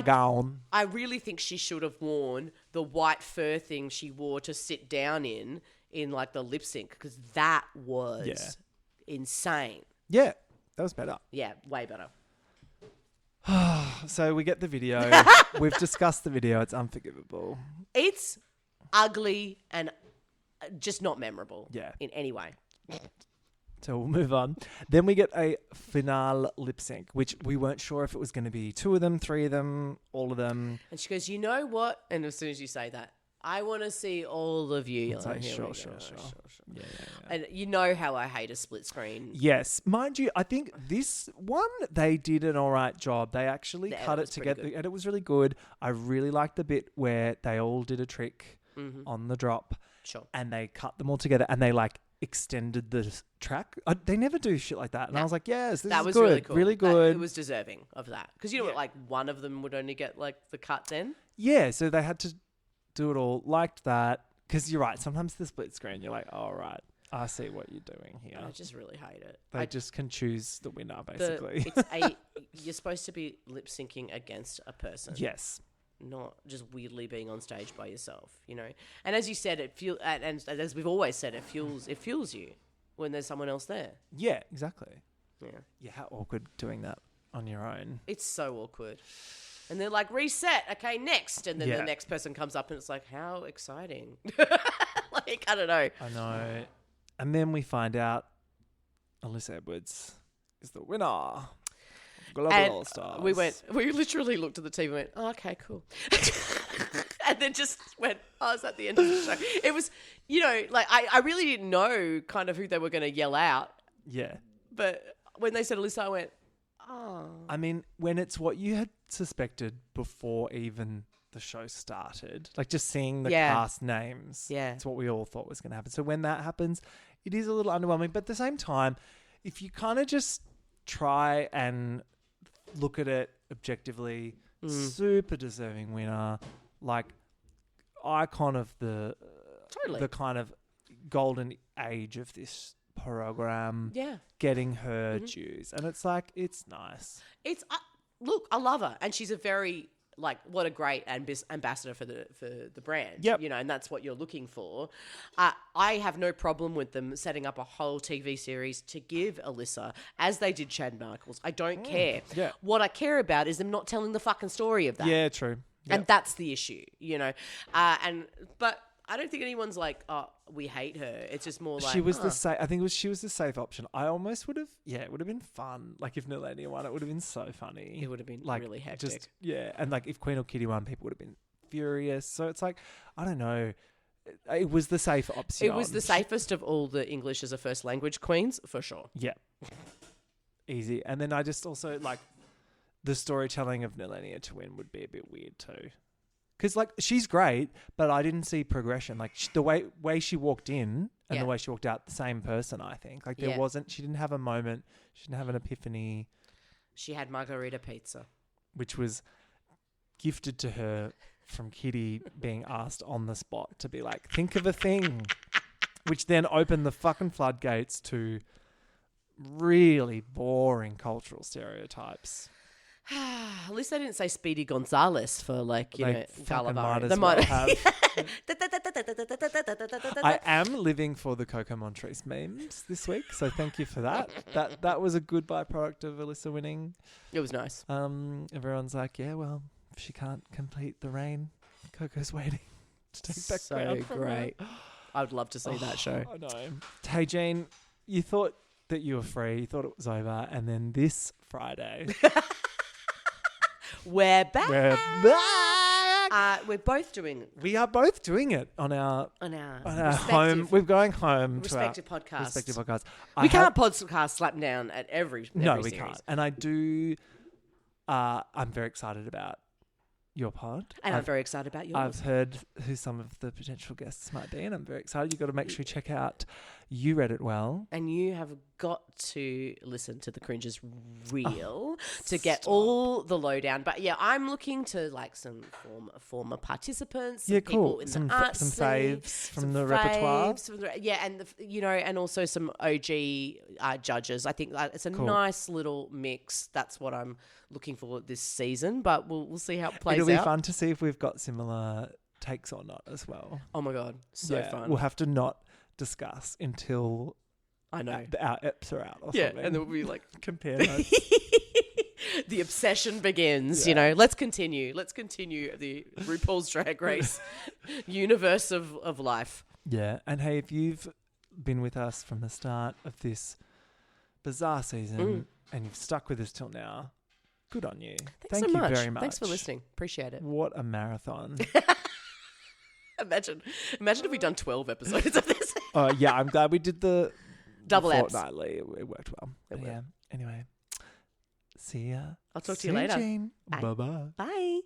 gown. I really think she should have worn the white fur thing she wore to sit down in like the lip sync, because that was insane. Yeah, that was better. Yeah, way better. So we get the video. We've discussed the video. It's unforgivable. It's ugly and just not memorable. Yeah. In any way. So we'll move on. Then we get a finale lip sync, which we weren't sure if it was going to be 2 of them, 3 of them, all of them. And she goes, you know what? And as soon as you say that, I want to see all of you. It's like, sure. Yeah. And you know how I hate a split screen. Yes. Mind you, I think this one, they did an all right job. They actually cut it together and it was really good. I really liked the bit where they all did a trick on the drop. Sure. And they cut them all together and they like extended the track. They never do shit like that. And I was like, yes, this is good. Really cool. Really good. It was deserving of that. Because you know what, like one of them would only get like the cut then? Yeah, so they had to do it all. Liked that. Because you're right, sometimes the split screen, you're like, oh, right, I see what you're doing here. I just really hate it. They just can choose the winner, basically. You're supposed to be lip syncing against a person. Yes. Not just weirdly being on stage by yourself, you know. And as you said, and as we've always said, it fuels you when there's someone else there. Yeah, exactly. Yeah. Yeah, how awkward doing that on your own. It's so awkward. And they're like, reset, okay, next. And then the next person comes up and it's like, how exciting. Like, I don't know. I know. And then we find out Alyssa Edwards is the winner. Global All-Stars. We literally looked at the team and went, oh, okay, cool. And then just went, oh, is that the end of the show? It was, you know, like, I really didn't know kind of who they were going to yell out. Yeah. But when they said Alyssa, I went, oh. I mean, when it's what you had suspected before even the show started, like just seeing the cast names, it's what we all thought was going to happen. So when that happens, it is a little underwhelming. But at the same time, if you kind of just try and look at it objectively, super deserving winner, like icon of the kind of golden age of this program, getting her dues. And it's like, it's nice. It's look, I love her, and she's a very like, what a great ambassador for the brand. Yep. You know, and that's what you're looking for. I have no problem with them setting up a whole TV series to give Alyssa, as they did Chad Michaels. I don't care. Yeah. What I care about is them not telling the fucking story of that. Yeah, true. Yep. And that's the issue, you know. But I don't think anyone's like, oh, we hate her. It's just more like she was I think she was the safe option. I almost would have. Yeah, it would have been fun. Like if Nilenia won, it would have been so funny. It would have been like, really hectic. And like if Queen or Kitty won, people would have been furious. So it's like, I don't know. It was the safe option. It was the safest of all the English as a first language queens, for sure. Yeah. Easy. And then I just also like the storytelling of Nilenia to win would be a bit weird too. Because, like, she's great, but I didn't see progression. Like, the way she walked in and the way she walked out, the same person, I think. Like, there wasn't... She didn't have a moment. She didn't have an epiphany. She had margarita pizza. Which was gifted to her from Kitty being asked on the spot to be like, think of a thing. Which then opened the fucking floodgates to really boring cultural stereotypes. At least they didn't say Speedy Gonzalez for like, you know, Galavari. They might have. I am living for the Coco Montrese memes this week, so thank you for that. That was a good byproduct of Alyssa winning. It was nice. Everyone's like, yeah, well, if she can't complete the rain, Coco's waiting to take that crown from great. her. I would love to see that show. I know. Hey, Jean, you thought that you were free, you thought it was over, and then this Friday... We're back. We're back. We're both doing it. We are both doing it on our home. We're going home to our respective podcasts. We can't podcast slap down at every No, we series. can't. And I do. I'm very excited about your pod. And I'm very excited about yours. I've heard who some of the potential guests might be, and I'm very excited. You've got to make sure you check out You read it well. And you have got to listen to The Cringe is Real to get all the lowdown. But yeah, I'm looking to like some former participants, some people in the arts some scene, faves from the repertoire. And and also some OG judges. I think it's a nice little mix. That's what I'm looking for this season. But we'll see how it plays out. It'll be fun to see if we've got similar takes or not as well. Oh my God, so fun. We'll have to not discuss until I know our eps are out or something. And then we'll be like compare notes. The obsession begins. Let's continue the RuPaul's Drag Race universe of life. Yeah. And hey, if you've been with us from the start of this bizarre season and you've stuck with us till now, good on you. Thank you very much. Thanks for listening. Appreciate it. What a marathon. Imagine if we'd done 12 episodes of this. Oh, yeah, I'm glad we did the double apps. Fortnightly. It worked well. Yeah. Anyway, see ya. I'll talk to you later. Jean. Bye. Bye-bye. Bye.